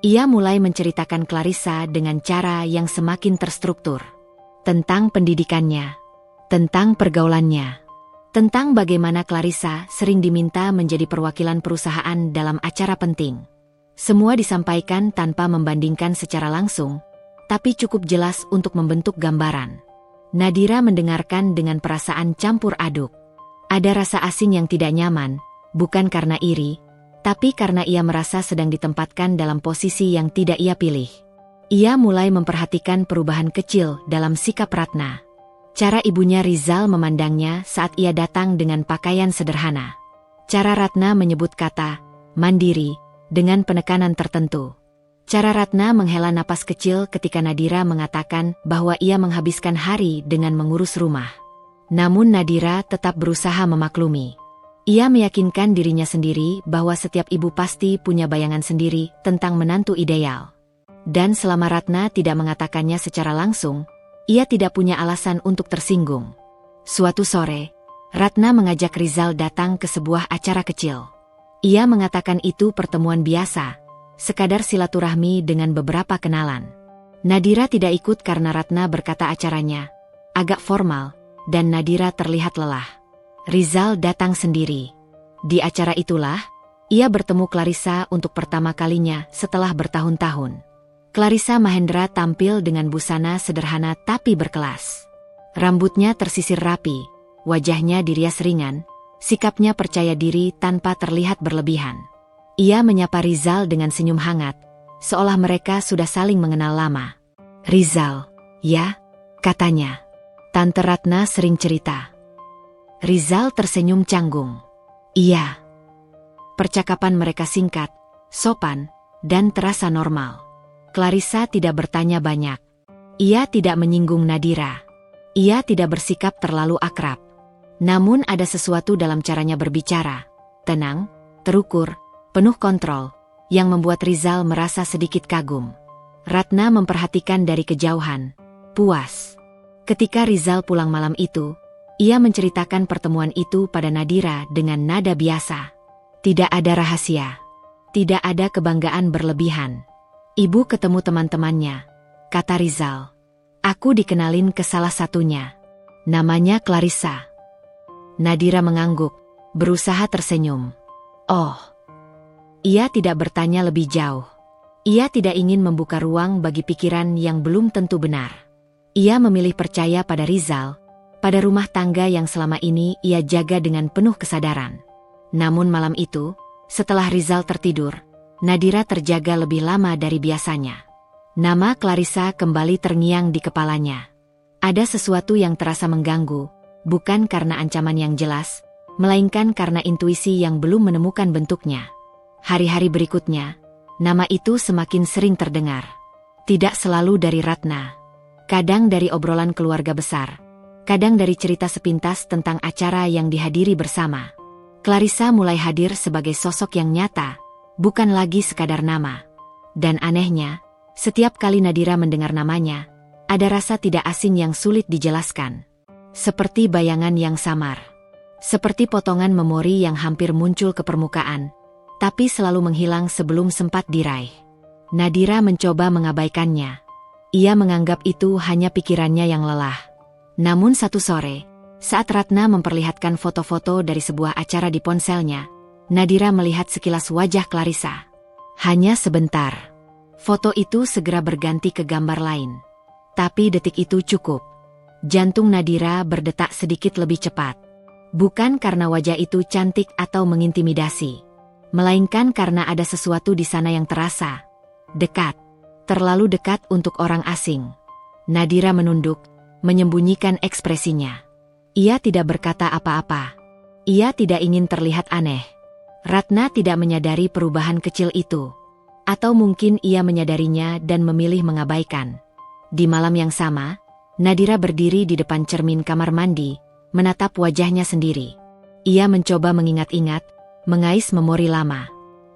Ia mulai menceritakan Clarissa dengan cara yang semakin terstruktur. Tentang pendidikannya, tentang pergaulannya, tentang bagaimana Clarissa sering diminta menjadi perwakilan perusahaan dalam acara penting. Semua disampaikan tanpa membandingkan secara langsung, tapi cukup jelas untuk membentuk gambaran. Nadira mendengarkan dengan perasaan campur aduk. Ada rasa asing yang tidak nyaman, bukan karena iri, tapi karena ia merasa sedang ditempatkan dalam posisi yang tidak ia pilih. Ia mulai memperhatikan perubahan kecil dalam sikap Ratna. Cara ibunya Rizal memandangnya saat ia datang dengan pakaian sederhana. Cara Ratna menyebut kata mandiri dengan penekanan tertentu. Cara Ratna menghela napas kecil ketika Nadira mengatakan bahwa ia menghabiskan hari dengan mengurus rumah. Namun Nadira tetap berusaha memaklumi. Ia meyakinkan dirinya sendiri bahwa setiap ibu pasti punya bayangan sendiri tentang menantu ideal. Dan selama Ratna tidak mengatakannya secara langsung, ia tidak punya alasan untuk tersinggung. Suatu sore, Ratna mengajak Rizal datang ke sebuah acara kecil. Ia mengatakan itu pertemuan biasa, sekadar silaturahmi dengan beberapa kenalan. Nadira tidak ikut karena Ratna berkata acaranya agak formal, dan Nadira terlihat lelah. Rizal datang sendiri. Di acara itulah, ia bertemu Clarissa untuk pertama kalinya setelah bertahun-tahun. Clarissa Mahendra tampil dengan busana sederhana tapi berkelas. Rambutnya tersisir rapi, wajahnya dirias ringan, sikapnya percaya diri tanpa terlihat berlebihan. Ia menyapa Rizal dengan senyum hangat, seolah mereka sudah saling mengenal lama. "Rizal, ya?" katanya. Tante Ratna sering cerita. Rizal tersenyum canggung. "Iya." Percakapan mereka singkat, sopan, dan terasa normal. Clarissa tidak bertanya banyak. Ia tidak menyinggung Nadira. Ia tidak bersikap terlalu akrab. Namun ada sesuatu dalam caranya berbicara, tenang, terukur, penuh kontrol, yang membuat Rizal merasa sedikit kagum. Ratna memperhatikan dari kejauhan, puas. Ketika Rizal pulang malam itu, ia menceritakan pertemuan itu pada Nadira dengan nada biasa. Tidak ada rahasia. Tidak ada kebanggaan berlebihan. "Ibu ketemu teman-temannya," kata Rizal. "Aku dikenalin ke salah satunya. Namanya Clarissa." Nadira mengangguk, berusaha tersenyum. "Oh." Ia tidak bertanya lebih jauh. Ia tidak ingin membuka ruang bagi pikiran yang belum tentu benar. Ia memilih percaya pada Rizal, pada rumah tangga yang selama ini ia jaga dengan penuh kesadaran. Namun malam itu, setelah Rizal tertidur, Nadira terjaga lebih lama dari biasanya. Nama Clarissa kembali terngiang di kepalanya. Ada sesuatu yang terasa mengganggu, bukan karena ancaman yang jelas, melainkan karena intuisi yang belum menemukan bentuknya. Hari-hari berikutnya, nama itu semakin sering terdengar. Tidak selalu dari Ratna. Kadang dari obrolan keluarga besar. Kadang dari cerita sepintas tentang acara yang dihadiri bersama. Clarissa mulai hadir sebagai sosok yang nyata, bukan lagi sekadar nama. Dan anehnya, setiap kali Nadira mendengar namanya, ada rasa tidak asing yang sulit dijelaskan. Seperti bayangan yang samar. Seperti potongan memori yang hampir muncul ke permukaan, tapi selalu menghilang sebelum sempat diraih. Nadira mencoba mengabaikannya. Ia menganggap itu hanya pikirannya yang lelah. Namun satu sore, saat Ratna memperlihatkan foto-foto dari sebuah acara di ponselnya, Nadira melihat sekilas wajah Clarissa. Hanya sebentar. Foto itu segera berganti ke gambar lain. Tapi detik itu cukup. Jantung Nadira berdetak sedikit lebih cepat. Bukan karena wajah itu cantik atau mengintimidasi, melainkan karena ada sesuatu di sana yang terasa dekat, terlalu dekat untuk orang asing. Nadira menunduk, menyembunyikan ekspresinya. Ia tidak berkata apa-apa. Ia tidak ingin terlihat aneh. Ratna tidak menyadari perubahan kecil itu. Atau mungkin ia menyadarinya dan memilih mengabaikan. Di malam yang sama, Nadira berdiri di depan cermin kamar mandi, menatap wajahnya sendiri. Ia mencoba mengingat-ingat, mengais memori lama.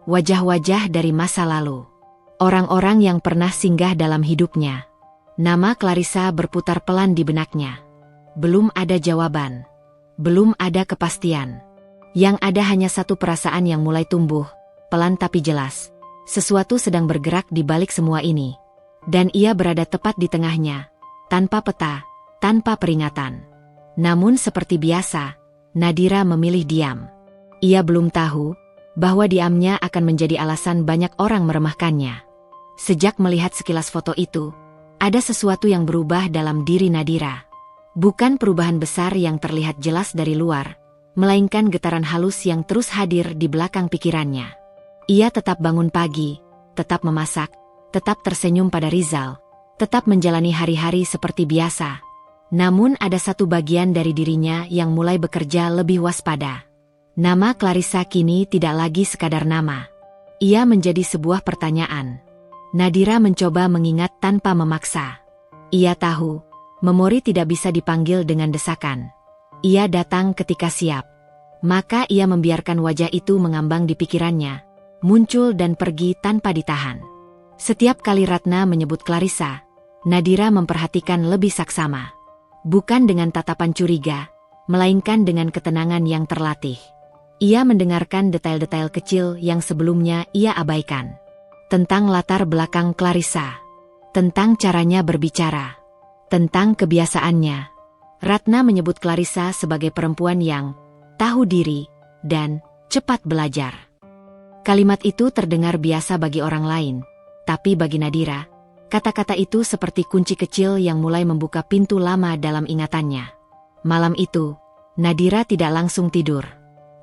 Wajah-wajah dari masa lalu. Orang-orang yang pernah singgah dalam hidupnya. Nama Clarissa berputar pelan di benaknya. Belum ada jawaban. Belum ada kepastian. Yang ada hanya satu perasaan yang mulai tumbuh, pelan tapi jelas. Sesuatu sedang bergerak di balik semua ini. Dan ia berada tepat di tengahnya, tanpa peta, tanpa peringatan. Namun seperti biasa, Nadira memilih diam. Ia belum tahu bahwa diamnya akan menjadi alasan banyak orang meremehkannya. Sejak melihat sekilas foto itu, ada sesuatu yang berubah dalam diri Nadira. Bukan perubahan besar yang terlihat jelas dari luar, melainkan getaran halus yang terus hadir di belakang pikirannya. Ia tetap bangun pagi, tetap memasak, tetap tersenyum pada Rizal, tetap menjalani hari-hari seperti biasa. Namun ada satu bagian dari dirinya yang mulai bekerja lebih waspada. Nama Clarissa kini tidak lagi sekadar nama. Ia menjadi sebuah pertanyaan. Nadira mencoba mengingat tanpa memaksa. Ia tahu, memori tidak bisa dipanggil dengan desakan. Ia datang ketika siap. Maka ia membiarkan wajah itu mengambang di pikirannya, muncul dan pergi tanpa ditahan. Setiap kali Ratna menyebut Clarissa, Nadira memperhatikan lebih saksama. Bukan dengan tatapan curiga, melainkan dengan ketenangan yang terlatih. Ia mendengarkan detail-detail kecil yang sebelumnya ia abaikan. Tentang latar belakang Clarissa, tentang caranya berbicara, tentang kebiasaannya. Ratna menyebut Clarissa sebagai perempuan yang tahu diri dan cepat belajar. Kalimat itu terdengar biasa bagi orang lain, tapi bagi Nadira, kata-kata itu seperti kunci kecil yang mulai membuka pintu lama dalam ingatannya. Malam itu, Nadira tidak langsung tidur.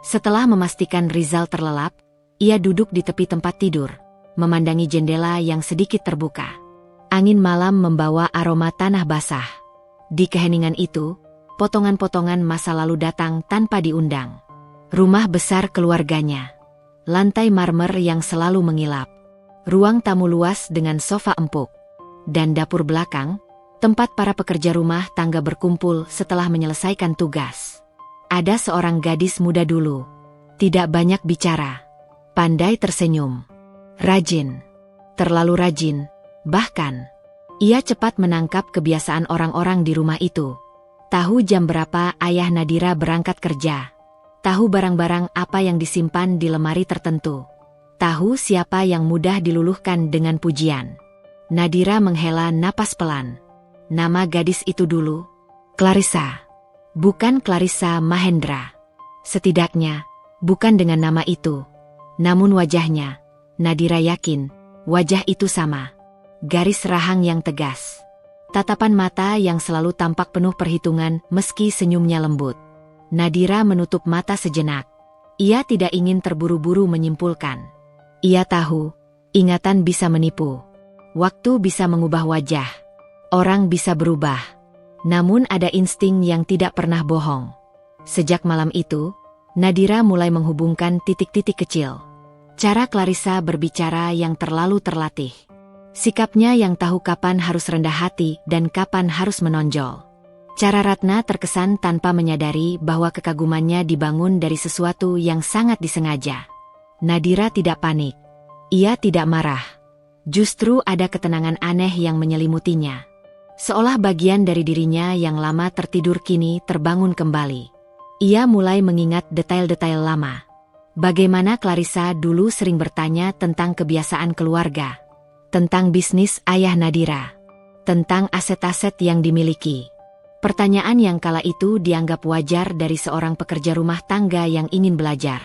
Setelah memastikan Rizal terlelap, ia duduk di tepi tempat tidur, memandangi jendela yang sedikit terbuka. Angin malam membawa aroma tanah basah. Di keheningan itu, potongan-potongan masa lalu datang tanpa diundang. Rumah besar keluarganya, lantai marmer yang selalu mengilap, ruang tamu luas dengan sofa empuk, dan dapur belakang, tempat para pekerja rumah tangga berkumpul setelah menyelesaikan tugas. Ada seorang gadis muda dulu, tidak banyak bicara, pandai tersenyum, rajin, terlalu rajin, bahkan ia cepat menangkap kebiasaan orang-orang di rumah itu. Tahu jam berapa ayah Nadira berangkat kerja. Tahu barang-barang apa yang disimpan di lemari tertentu. Tahu siapa yang mudah diluluhkan dengan pujian. Nadira menghela napas pelan. Nama gadis itu dulu, Clarissa. Bukan Clarissa Mahendra. Setidaknya, bukan dengan nama itu. Namun wajahnya, Nadira yakin, wajah itu sama. Garis rahang yang tegas. Tatapan mata yang selalu tampak penuh perhitungan meski senyumnya lembut. Nadira menutup mata sejenak. Ia tidak ingin terburu-buru menyimpulkan. Ia tahu, ingatan bisa menipu. Waktu bisa mengubah wajah. Orang bisa berubah. Namun ada insting yang tidak pernah bohong. Sejak malam itu, Nadira mulai menghubungkan titik-titik kecil. Cara Clarissa berbicara yang terlalu terlatih. Sikapnya yang tahu kapan harus rendah hati dan kapan harus menonjol. Cara Ratna terkesan tanpa menyadari bahwa kekagumannya dibangun dari sesuatu yang sangat disengaja. Nadira tidak panik. Ia tidak marah. Justru ada ketenangan aneh yang menyelimutinya. Seolah bagian dari dirinya yang lama tertidur kini terbangun kembali. Ia mulai mengingat detail-detail lama. Bagaimana Clarissa dulu sering bertanya tentang kebiasaan keluarga. Tentang bisnis ayah Nadira, tentang aset-aset yang dimiliki. Pertanyaan yang kala itu dianggap wajar dari seorang pekerja rumah tangga yang ingin belajar.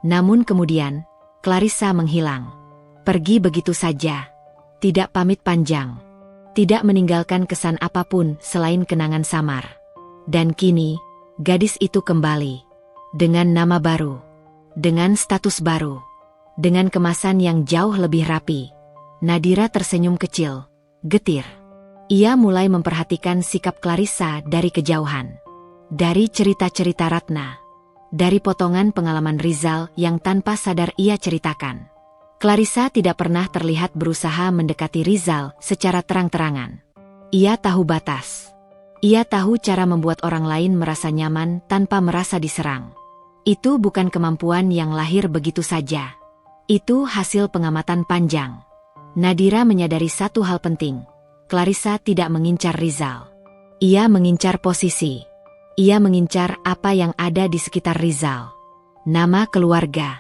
Namun kemudian, Clarissa menghilang. Pergi begitu saja. Tidak pamit panjang. Tidak meninggalkan kesan apapun selain kenangan samar. Dan kini, gadis itu kembali. Dengan nama baru. Dengan status baru. Dengan kemasan yang jauh lebih rapi. Nadira tersenyum kecil, getir. Ia mulai memperhatikan sikap Clarissa dari kejauhan. Dari cerita-cerita Ratna. Dari potongan pengalaman Rizal yang tanpa sadar ia ceritakan. Clarissa tidak pernah terlihat berusaha mendekati Rizal secara terang-terangan. Ia tahu batas. Ia tahu cara membuat orang lain merasa nyaman tanpa merasa diserang. Itu bukan kemampuan yang lahir begitu saja. Itu hasil pengamatan panjang. Nadira menyadari satu hal penting. Clarissa tidak mengincar Rizal. Ia mengincar posisi. Ia mengincar apa yang ada di sekitar Rizal. Nama keluarga.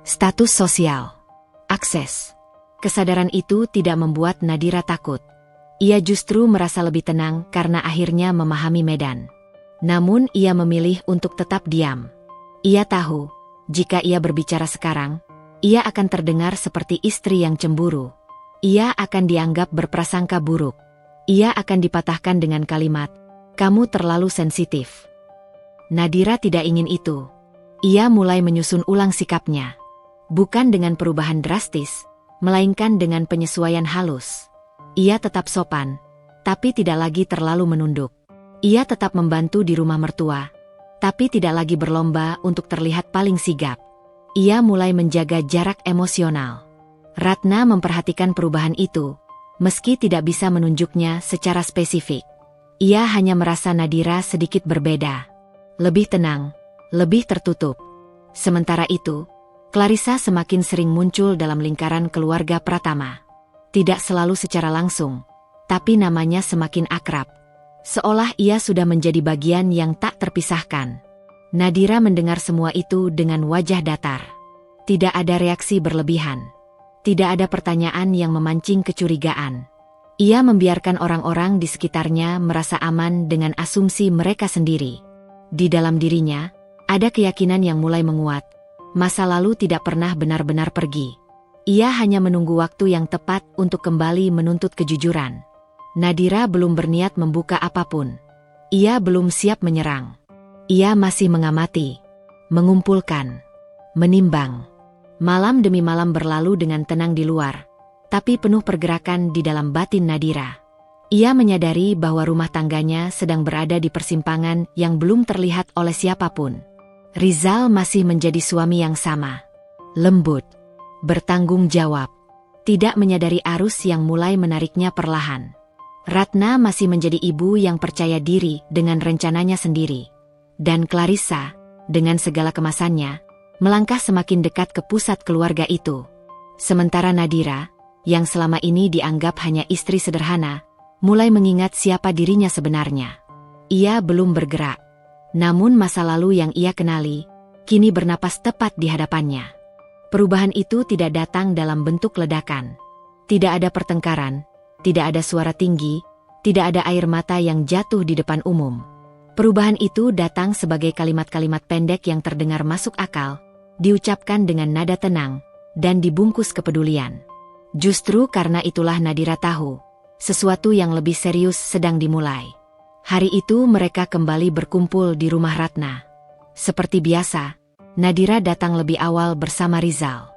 Status sosial. Akses. Kesadaran itu tidak membuat Nadira takut. Ia justru merasa lebih tenang karena akhirnya memahami medan. Namun ia memilih untuk tetap diam. Ia tahu, jika ia berbicara sekarang, ia akan terdengar seperti istri yang cemburu. Ia akan dianggap berprasangka buruk. Ia akan dipatahkan dengan kalimat, "Kamu terlalu sensitif." Nadira tidak ingin itu. Ia mulai menyusun ulang sikapnya. Bukan dengan perubahan drastis, melainkan dengan penyesuaian halus. Ia tetap sopan, tapi tidak lagi terlalu menunduk. Ia tetap membantu di rumah mertua, tapi tidak lagi berlomba untuk terlihat paling sigap. Ia mulai menjaga jarak emosional. Ratna memperhatikan perubahan itu, meski tidak bisa menunjuknya secara spesifik. Ia hanya merasa Nadira sedikit berbeda. Lebih tenang, lebih tertutup. Sementara itu, Clarissa semakin sering muncul dalam lingkaran keluarga Pratama. Tidak selalu secara langsung, tapi namanya semakin akrab. Seolah ia sudah menjadi bagian yang tak terpisahkan. Nadira mendengar semua itu dengan wajah datar. Tidak ada reaksi berlebihan. Tidak ada pertanyaan yang memancing kecurigaan. Ia membiarkan orang-orang di sekitarnya merasa aman dengan asumsi mereka sendiri. Di dalam dirinya, ada keyakinan yang mulai menguat. Masa lalu tidak pernah benar-benar pergi. Ia hanya menunggu waktu yang tepat untuk kembali menuntut kejujuran. Nadira belum berniat membuka apapun. Ia belum siap menyerang. Ia masih mengamati, mengumpulkan, menimbang. Malam demi malam berlalu dengan tenang di luar, tapi penuh pergerakan di dalam batin Nadira. Ia menyadari bahwa rumah tangganya sedang berada di persimpangan yang belum terlihat oleh siapapun. Rizal masih menjadi suami yang sama. Lembut, bertanggung jawab, tidak menyadari arus yang mulai menariknya perlahan. Ratna masih menjadi ibu yang percaya diri dengan rencananya sendiri. Dan Clarissa, dengan segala kemasannya, melangkah semakin dekat ke pusat keluarga itu. Sementara Nadira, yang selama ini dianggap hanya istri sederhana, mulai mengingat siapa dirinya sebenarnya. Ia belum bergerak. Namun masa lalu yang ia kenali, kini bernapas tepat di hadapannya. Perubahan itu tidak datang dalam bentuk ledakan. Tidak ada pertengkaran, tidak ada suara tinggi, tidak ada air mata yang jatuh di depan umum. Perubahan itu datang sebagai kalimat-kalimat pendek yang terdengar masuk akal, diucapkan dengan nada tenang, dan dibungkus kepedulian. Justru karena itulah Nadira tahu, sesuatu yang lebih serius sedang dimulai. Hari itu mereka kembali berkumpul di rumah Ratna. Seperti biasa, Nadira datang lebih awal bersama Rizal.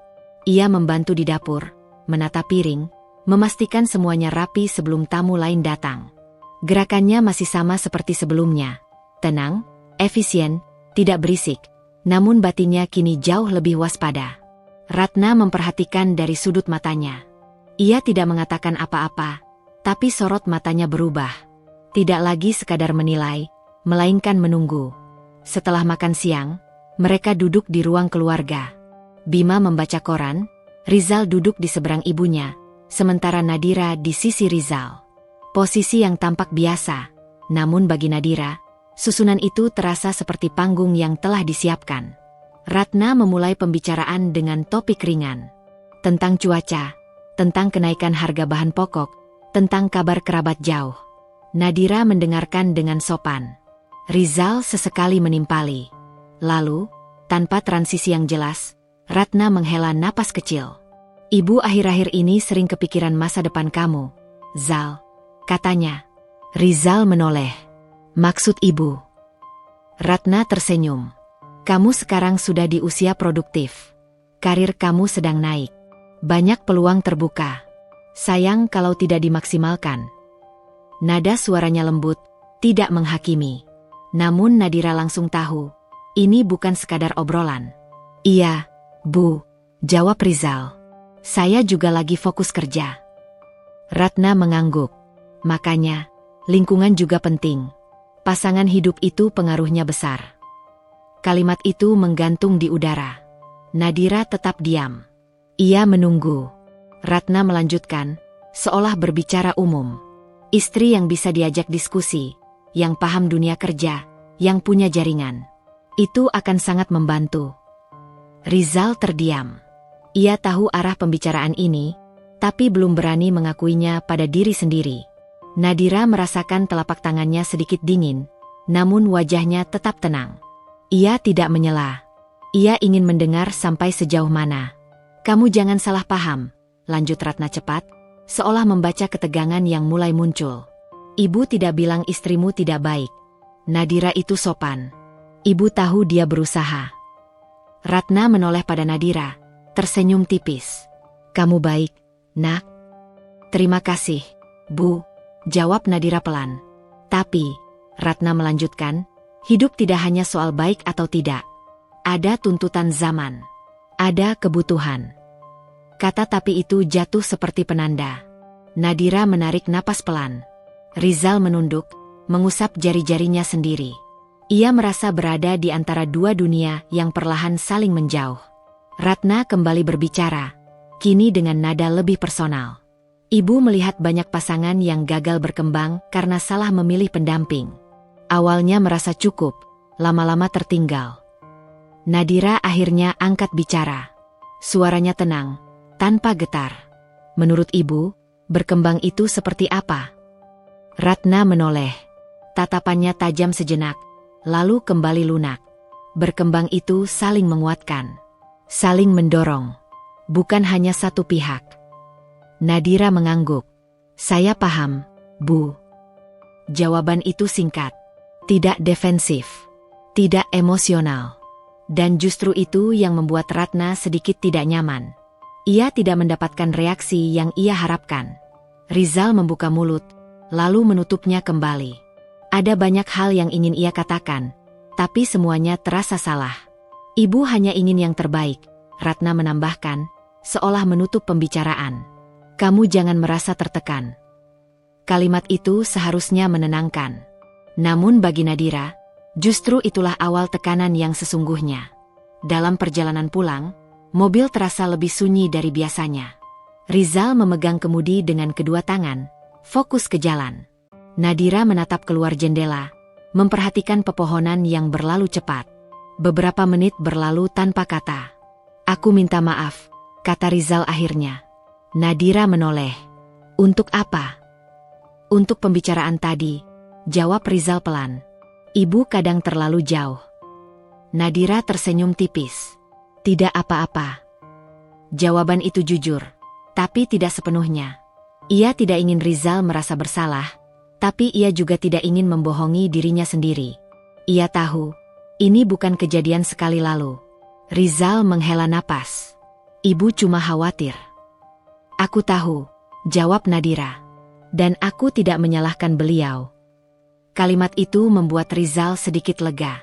Ia membantu di dapur, menata piring, memastikan semuanya rapi sebelum tamu lain datang. Gerakannya masih sama seperti sebelumnya. Tenang, efisien, tidak berisik. Namun batinnya kini jauh lebih waspada. Ratna memperhatikan dari sudut matanya. Ia tidak mengatakan apa-apa, tapi sorot matanya berubah. Tidak lagi sekadar menilai, melainkan menunggu. Setelah makan siang, mereka duduk di ruang keluarga. Bima membaca koran, Rizal duduk di seberang ibunya, sementara Nadira di sisi Rizal. Posisi yang tampak biasa, namun bagi Nadira, susunan itu terasa seperti panggung yang telah disiapkan. Ratna memulai pembicaraan dengan topik ringan. Tentang cuaca, tentang kenaikan harga bahan pokok, tentang kabar kerabat jauh. Nadira mendengarkan dengan sopan. Rizal sesekali menimpali. Lalu, tanpa transisi yang jelas, Ratna menghela napas kecil. Ibu akhir-akhir ini sering kepikiran masa depan kamu, Zal, katanya. Rizal menoleh. Maksud ibu? Ratna tersenyum. Kamu sekarang sudah di usia produktif. Karir kamu sedang naik. Banyak peluang terbuka. Sayang kalau tidak dimaksimalkan. Nada suaranya lembut, tidak menghakimi. Namun Nadira langsung tahu, ini bukan sekadar obrolan. Iya, Bu, jawab Rizal. Saya juga lagi fokus kerja. Ratna mengangguk. Makanya, lingkungan juga penting. Pasangan hidup itu pengaruhnya besar. Kalimat itu menggantung di udara. Nadira tetap diam. Ia menunggu. Ratna melanjutkan, seolah berbicara umum. Istri yang bisa diajak diskusi, yang paham dunia kerja, yang punya jaringan. Itu akan sangat membantu. Rizal terdiam. Ia tahu arah pembicaraan ini, tapi belum berani mengakuinya pada diri sendiri. Nadira merasakan telapak tangannya sedikit dingin, namun wajahnya tetap tenang. Ia tidak menyela. Ia ingin mendengar sampai sejauh mana. Kamu jangan salah paham, lanjut Ratna cepat, seolah membaca ketegangan yang mulai muncul. Ibu tidak bilang istrimu tidak baik. Nadira itu sopan. Ibu tahu dia berusaha. Ratna menoleh pada Nadira, tersenyum tipis. Kamu baik, Nak. Terima kasih, Bu, jawab Nadira pelan. Tapi, Ratna melanjutkan, hidup tidak hanya soal baik atau tidak. Ada tuntutan zaman. Ada kebutuhan. Kata tapi itu jatuh seperti penanda. Nadira menarik napas pelan. Rizal menunduk, mengusap jari-jarinya sendiri. Ia merasa berada di antara dua dunia yang perlahan saling menjauh. Ratna kembali berbicara, kini dengan nada lebih personal. Ibu melihat banyak pasangan yang gagal berkembang karena salah memilih pendamping. Awalnya merasa cukup, lama-lama tertinggal. Nadira akhirnya angkat bicara. Suaranya tenang, tanpa getar. Menurut ibu, berkembang itu seperti apa? Ratna menoleh. Tatapannya tajam sejenak, lalu kembali lunak. Berkembang itu saling menguatkan, saling mendorong, bukan hanya satu pihak. Nadira mengangguk. Saya paham, Bu. Jawaban itu singkat, tidak defensif, tidak emosional. Dan justru itu yang membuat Ratna sedikit tidak nyaman. Ia tidak mendapatkan reaksi yang ia harapkan. Rizal membuka mulut, lalu menutupnya kembali. Ada banyak hal yang ingin ia katakan, tapi semuanya terasa salah. Ibu hanya ingin yang terbaik, Ratna menambahkan, seolah menutup pembicaraan. Kamu jangan merasa tertekan. Kalimat itu seharusnya menenangkan. Namun bagi Nadira, justru itulah awal tekanan yang sesungguhnya. Dalam perjalanan pulang, mobil terasa lebih sunyi dari biasanya. Rizal memegang kemudi dengan kedua tangan, fokus ke jalan. Nadira menatap keluar jendela, memperhatikan pepohonan yang berlalu cepat. Beberapa menit berlalu tanpa kata. Aku minta maaf, kata Rizal akhirnya. Nadira menoleh. Untuk apa? Untuk pembicaraan tadi, jawab Rizal pelan. Ibu kadang terlalu jauh. Nadira tersenyum tipis. Tidak apa-apa. Jawaban itu jujur, tapi tidak sepenuhnya. Ia tidak ingin Rizal merasa bersalah, tapi ia juga tidak ingin membohongi dirinya sendiri. Ia tahu, ini bukan kejadian sekali lalu. Rizal menghela napas. Ibu cuma khawatir. Aku tahu, jawab Nadira. Dan aku tidak menyalahkan beliau. Kalimat itu membuat Rizal sedikit lega.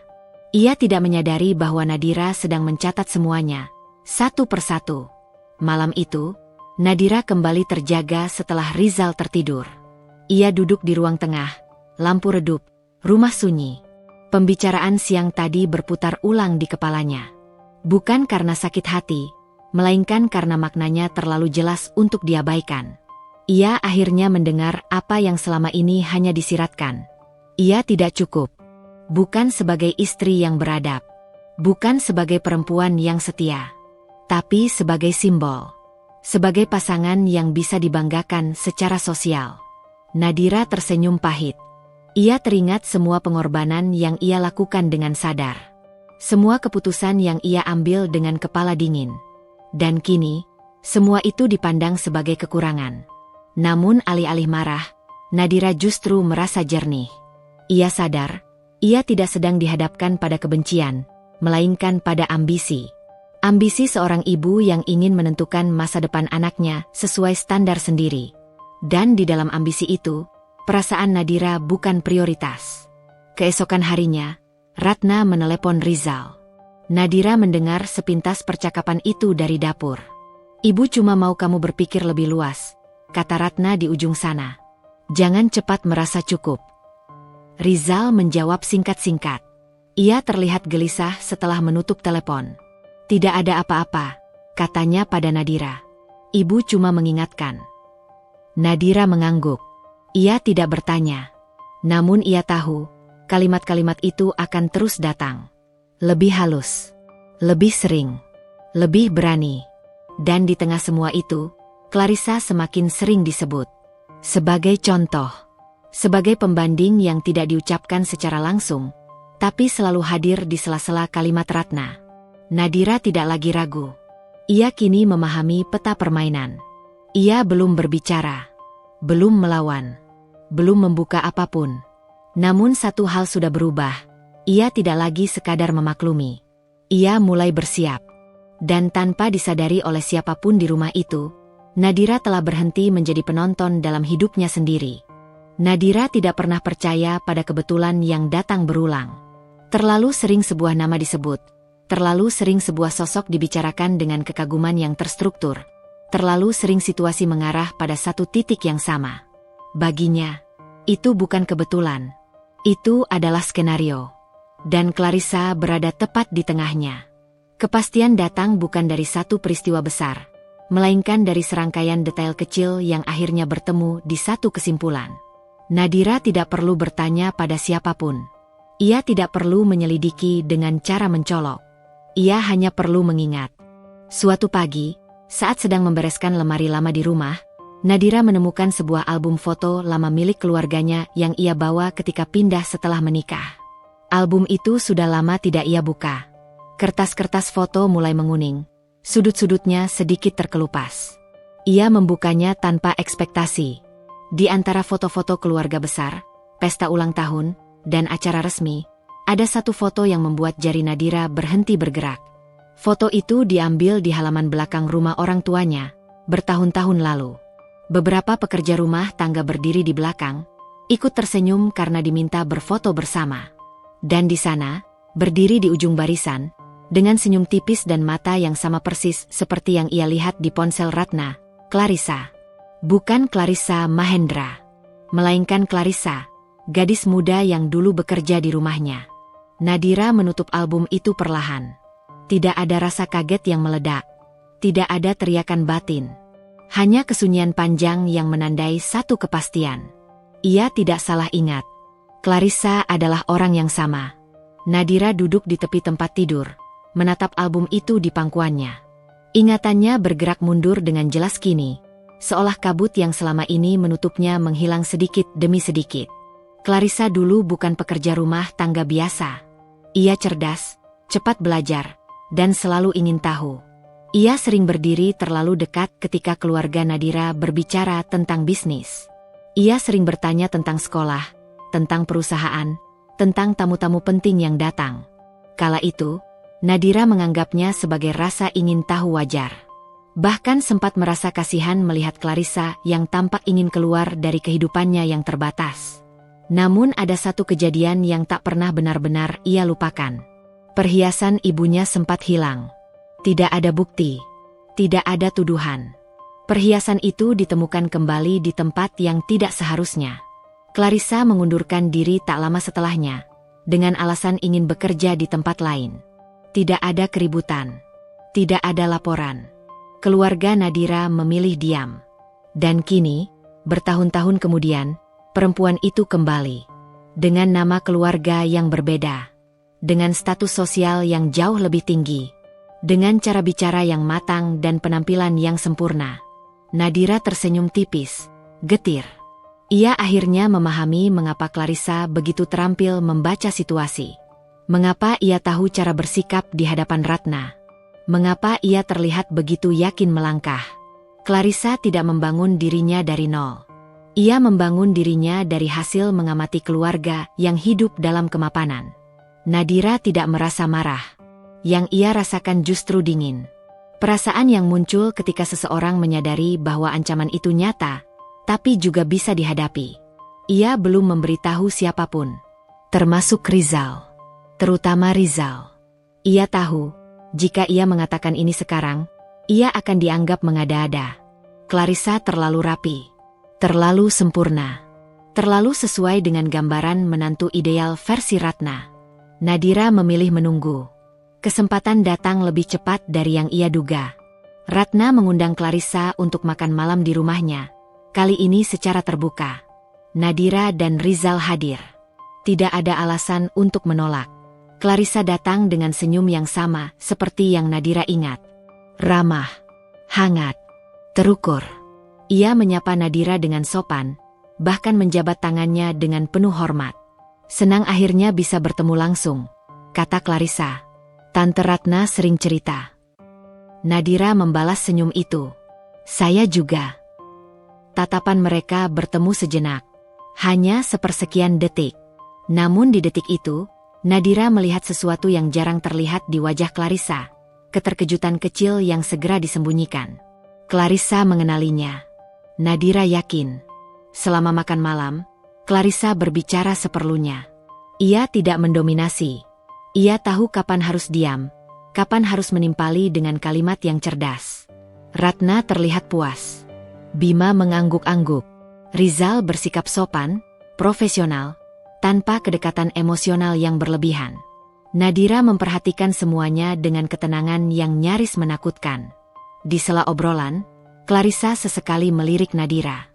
Ia tidak menyadari bahwa Nadira sedang mencatat semuanya, satu persatu. Malam itu, Nadira kembali terjaga setelah Rizal tertidur. Ia duduk di ruang tengah, lampu redup, rumah sunyi. Pembicaraan siang tadi berputar ulang di kepalanya. Bukan karena sakit hati, melainkan karena maknanya terlalu jelas untuk diabaikan. Ia akhirnya mendengar apa yang selama ini hanya disiratkan. Ia tidak cukup. Bukan sebagai istri yang beradab. Bukan sebagai perempuan yang setia. Tapi sebagai simbol. Sebagai pasangan yang bisa dibanggakan secara sosial. Nadira tersenyum pahit. Ia teringat semua pengorbanan yang ia lakukan dengan sadar. Semua keputusan yang ia ambil dengan kepala dingin. Dan kini, semua itu dipandang sebagai kekurangan. Namun alih-alih marah, Nadira justru merasa jernih. Ia sadar, ia tidak sedang dihadapkan pada kebencian, melainkan pada ambisi. Ambisi seorang ibu yang ingin menentukan masa depan anaknya sesuai standar sendiri. Dan di dalam ambisi itu, perasaan Nadira bukan prioritas. Keesokan harinya, Ratna menelepon Rizal. Nadira mendengar sepintas percakapan itu dari dapur. Ibu cuma mau kamu berpikir lebih luas, kata Ratna di ujung sana. Jangan cepat merasa cukup. Rizal menjawab singkat-singkat. Ia terlihat gelisah setelah menutup telepon. Tidak ada apa-apa, katanya pada Nadira. Ibu cuma mengingatkan. Nadira mengangguk. Ia tidak bertanya. Namun ia tahu, kalimat-kalimat itu akan terus datang. Lebih halus, lebih sering, lebih berani. Dan di tengah semua itu, Clarissa semakin sering disebut. Sebagai contoh, sebagai pembanding yang tidak diucapkan secara langsung, tapi selalu hadir di sela-sela kalimat Ratna. Nadira tidak lagi ragu. Ia kini memahami peta permainan. Ia belum berbicara, belum melawan, belum membuka apapun. Namun satu hal sudah berubah. Ia tidak lagi sekadar memaklumi. Ia mulai bersiap. Dan tanpa disadari oleh siapapun di rumah itu, Nadira telah berhenti menjadi penonton dalam hidupnya sendiri. Nadira tidak pernah percaya pada kebetulan yang datang berulang. Terlalu sering sebuah nama disebut. Terlalu sering sebuah sosok dibicarakan dengan kekaguman yang terstruktur. Terlalu sering situasi mengarah pada satu titik yang sama. Baginya, itu bukan kebetulan. Itu adalah skenario. dan Clarissa berada tepat di tengahnya. Kepastian datang bukan dari satu peristiwa besar, melainkan dari serangkaian detail kecil yang akhirnya bertemu di satu kesimpulan. Nadira tidak perlu bertanya pada siapapun. Ia tidak perlu menyelidiki dengan cara mencolok. Ia hanya perlu mengingat. Suatu pagi, saat sedang membereskan lemari lama di rumah, Nadira menemukan sebuah album foto lama milik keluarganya yang ia bawa ketika pindah setelah menikah. Album itu sudah lama tidak ia buka. Kertas-kertas foto mulai menguning. Sudut-sudutnya sedikit terkelupas. Ia membukanya tanpa ekspektasi. Di antara foto-foto keluarga besar, pesta ulang tahun, dan acara resmi, ada satu foto yang membuat jari Nadira berhenti bergerak. Foto itu diambil di halaman belakang rumah orang tuanya, bertahun-tahun lalu. Beberapa pekerja rumah tangga berdiri di belakang, ikut tersenyum karena diminta berfoto bersama. Dan di sana, berdiri di ujung barisan, dengan senyum tipis dan mata yang sama persis seperti yang ia lihat di ponsel Ratna, Clarissa. Bukan Clarissa Mahendra, melainkan Clarissa, gadis muda yang dulu bekerja di rumahnya. Nadira menutup album itu perlahan. Tidak ada rasa kaget yang meledak. Tidak ada teriakan batin. Hanya kesunyian panjang yang menandai satu kepastian. Ia tidak salah ingat. Clarissa adalah orang yang sama. Nadira duduk di tepi tempat tidur, menatap album itu di pangkuannya. Ingatannya bergerak mundur dengan jelas kini, seolah kabut yang selama ini menutupnya menghilang sedikit demi sedikit. Clarissa dulu bukan pekerja rumah tangga biasa. Ia cerdas, cepat belajar, dan selalu ingin tahu. Ia sering berdiri terlalu dekat ketika keluarga Nadira berbicara tentang bisnis. Ia sering bertanya tentang sekolah, tentang perusahaan, tentang tamu-tamu penting yang datang. Kala itu, Nadira menganggapnya sebagai rasa ingin tahu wajar. Bahkan sempat merasa kasihan melihat Clarissa yang tampak ingin keluar dari kehidupannya yang terbatas. Namun ada satu kejadian yang tak pernah benar-benar ia lupakan. Perhiasan ibunya sempat hilang. Tidak ada bukti. Tidak ada tuduhan. Perhiasan itu ditemukan kembali di tempat yang tidak seharusnya. Clarissa mengundurkan diri tak lama setelahnya, dengan alasan ingin bekerja di tempat lain. Tidak ada keributan. Tidak ada laporan. Keluarga Nadira memilih diam. Dan kini, bertahun-tahun kemudian, perempuan itu kembali. Dengan nama keluarga yang berbeda. Dengan status sosial yang jauh lebih tinggi. Dengan cara bicara yang matang dan penampilan yang sempurna. Nadira tersenyum tipis, getir. Ia akhirnya memahami mengapa Clarissa begitu terampil membaca situasi. Mengapa ia tahu cara bersikap di hadapan Ratna. Mengapa ia terlihat begitu yakin melangkah. Clarissa tidak membangun dirinya dari nol. Ia membangun dirinya dari hasil mengamati keluarga yang hidup dalam kemapanan. Nadira tidak merasa marah. Yang ia rasakan justru dingin. Perasaan yang muncul ketika seseorang menyadari bahwa ancaman itu nyata, tapi juga bisa dihadapi. Ia belum memberitahu siapapun, termasuk Rizal. Terutama Rizal. Ia tahu, jika ia mengatakan ini sekarang, ia akan dianggap mengada-ada. Clarissa terlalu rapi, terlalu sempurna, terlalu sesuai dengan gambaran menantu ideal versi Ratna. Nadira memilih menunggu. Kesempatan datang lebih cepat dari yang ia duga. Ratna mengundang Clarissa untuk makan malam di rumahnya, kali ini secara terbuka. Nadira dan Rizal hadir. Tidak ada alasan untuk menolak. Clarissa datang dengan senyum yang sama seperti yang Nadira ingat. Ramah, hangat, terukur. Ia menyapa Nadira dengan sopan, bahkan menjabat tangannya dengan penuh hormat. Senang akhirnya bisa bertemu langsung, kata Clarissa. Tante Ratna sering cerita. Nadira membalas senyum itu. Saya juga. Tatapan mereka bertemu sejenak. Hanya sepersekian detik. Namun di detik itu, Nadira melihat sesuatu yang jarang terlihat di wajah Clarissa. Keterkejutan kecil yang segera disembunyikan. Clarissa mengenalinya. Nadira yakin. Selama makan malam, Clarissa berbicara seperlunya. Ia tidak mendominasi. Ia tahu kapan harus diam, kapan harus menimpali dengan kalimat yang cerdas. Ratna terlihat puas. Bima mengangguk-angguk. Rizal bersikap sopan, profesional, tanpa kedekatan emosional yang berlebihan. Nadira memperhatikan semuanya dengan ketenangan yang nyaris menakutkan. Di sela obrolan, Clarissa sesekali melirik Nadira.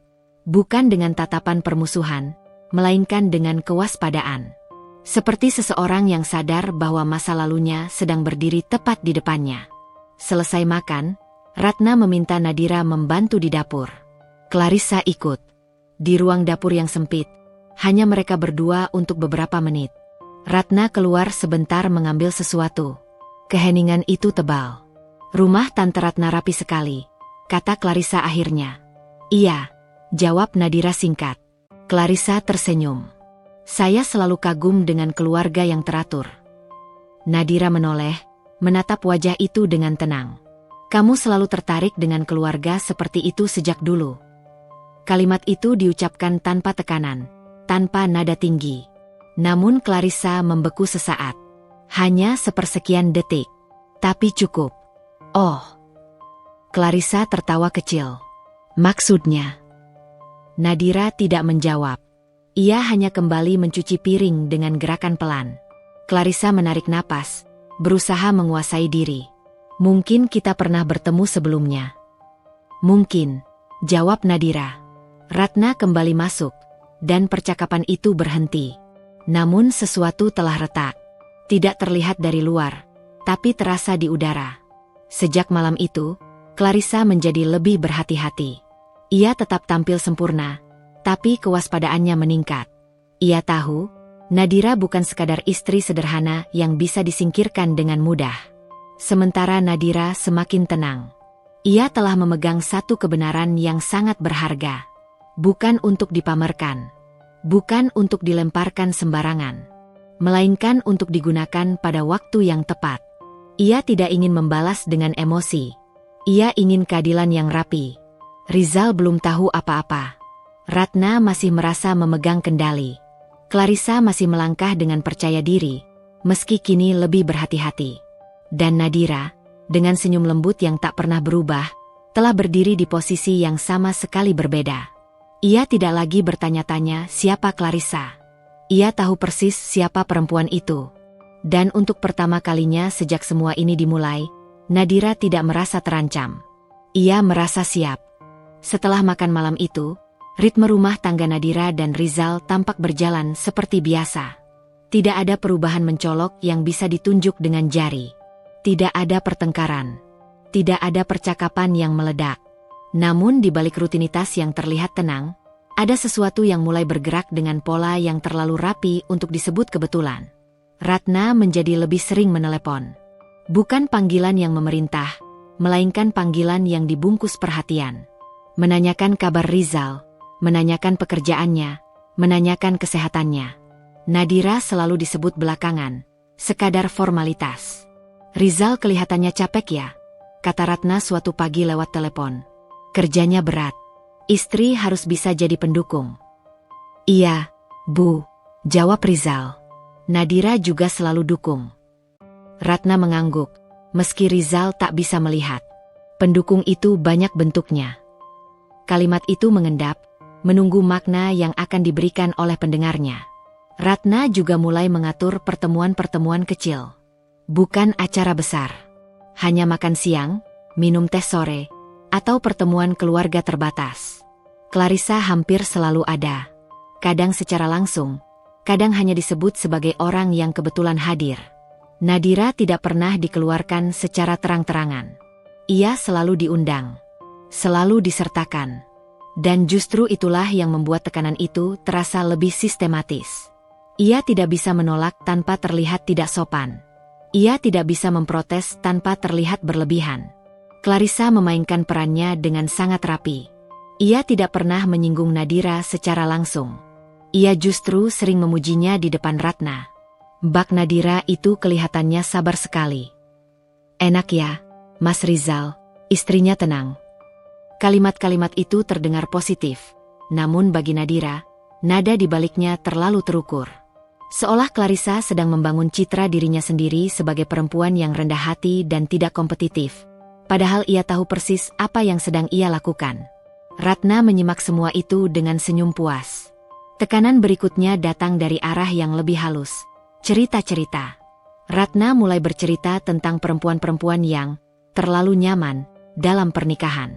Bukan dengan tatapan permusuhan, melainkan dengan kewaspadaan. Seperti seseorang yang sadar bahwa masa lalunya sedang berdiri tepat di depannya. Selesai makan, Ratna meminta Nadira membantu di dapur. Clarissa ikut. Di ruang dapur yang sempit, hanya mereka berdua untuk beberapa menit. Ratna keluar sebentar mengambil sesuatu. Keheningan itu tebal. Rumah Tante Ratna rapi sekali, kata Clarissa akhirnya. Iya, jawab Nadira singkat. Clarissa tersenyum. Saya selalu kagum dengan keluarga yang teratur. Nadira menoleh, menatap wajah itu dengan tenang. Kamu selalu tertarik dengan keluarga seperti itu sejak dulu. Kalimat itu diucapkan tanpa tekanan, tanpa nada tinggi. Namun Clarissa membeku sesaat. Hanya sepersekian detik. Tapi cukup. Oh. Clarissa tertawa kecil. Maksudnya? Nadira tidak menjawab. Ia hanya kembali mencuci piring dengan gerakan pelan. Clarissa menarik napas, berusaha menguasai diri. Mungkin kita pernah bertemu sebelumnya. Mungkin, jawab Nadira. Ratna kembali masuk, dan percakapan itu berhenti. Namun sesuatu telah retak. Tidak terlihat dari luar, tapi terasa di udara. Sejak malam itu, Clarissa menjadi lebih berhati-hati. Ia tetap tampil sempurna, tapi kewaspadaannya meningkat. Ia tahu, Nadira bukan sekadar istri sederhana yang bisa disingkirkan dengan mudah. Sementara Nadira semakin tenang. Ia telah memegang satu kebenaran yang sangat berharga. Bukan untuk dipamerkan. Bukan untuk dilemparkan sembarangan, melainkan untuk digunakan pada waktu yang tepat. Ia tidak ingin membalas dengan emosi. Ia ingin keadilan yang rapi. Rizal belum tahu apa-apa. Ratna masih merasa memegang kendali. Clarissa masih melangkah dengan percaya diri, meski kini lebih berhati-hati. Dan Nadira, dengan senyum lembut yang tak pernah berubah, telah berdiri di posisi yang sama sekali berbeda. Ia tidak lagi bertanya-tanya siapa Clarissa. Ia tahu persis siapa perempuan itu. Dan untuk pertama kalinya sejak semua ini dimulai, Nadira tidak merasa terancam. Ia merasa siap. Setelah makan malam itu, ritme rumah tangga Nadira dan Rizal tampak berjalan seperti biasa. Tidak ada perubahan mencolok yang bisa ditunjuk dengan jari. Tidak ada pertengkaran. Tidak ada percakapan yang meledak. Namun di balik rutinitas yang terlihat tenang, ada sesuatu yang mulai bergerak dengan pola yang terlalu rapi untuk disebut kebetulan. Ratna menjadi lebih sering menelepon. Bukan panggilan yang memerintah, melainkan panggilan yang dibungkus perhatian. Menanyakan kabar Rizal, menanyakan pekerjaannya, menanyakan kesehatannya. Nadira selalu disebut belakangan, sekadar formalitas. Rizal kelihatannya capek ya, kata Ratna suatu pagi lewat telepon. Kerjanya berat. Istri harus bisa jadi pendukung. Iya, Bu, jawab Rizal. Nadira juga selalu dukung. Ratna mengangguk, meski Rizal tak bisa melihat. Pendukung itu banyak bentuknya. Kalimat itu mengendap, menunggu makna yang akan diberikan oleh pendengarnya. Ratna juga mulai mengatur pertemuan-pertemuan kecil. Bukan acara besar. Hanya makan siang, minum teh sore, atau pertemuan keluarga terbatas. Clarissa hampir selalu ada. Kadang secara langsung, kadang hanya disebut sebagai orang yang kebetulan hadir. Nadira tidak pernah dikeluarkan secara terang-terangan. Ia selalu diundang, selalu disertakan. Dan justru itulah yang membuat tekanan itu terasa lebih sistematis. Ia tidak bisa menolak tanpa terlihat tidak sopan. Ia tidak bisa memprotes tanpa terlihat berlebihan. Clarissa memainkan perannya dengan sangat rapi. Ia tidak pernah menyinggung Nadira secara langsung. Ia justru sering memujinya di depan Ratna. Mbak Nadira itu kelihatannya sabar sekali. Enak ya, Mas Rizal, istrinya tenang. Kalimat-kalimat itu terdengar positif. Namun bagi Nadira, nada di baliknya terlalu terukur. Seolah Clarissa sedang membangun citra dirinya sendiri sebagai perempuan yang rendah hati dan tidak kompetitif. Padahal ia tahu persis apa yang sedang ia lakukan. Ratna menyimak semua itu dengan senyum puas. Tekanan berikutnya datang dari arah yang lebih halus. Cerita-cerita. Ratna mulai bercerita tentang perempuan-perempuan yang terlalu nyaman dalam pernikahan.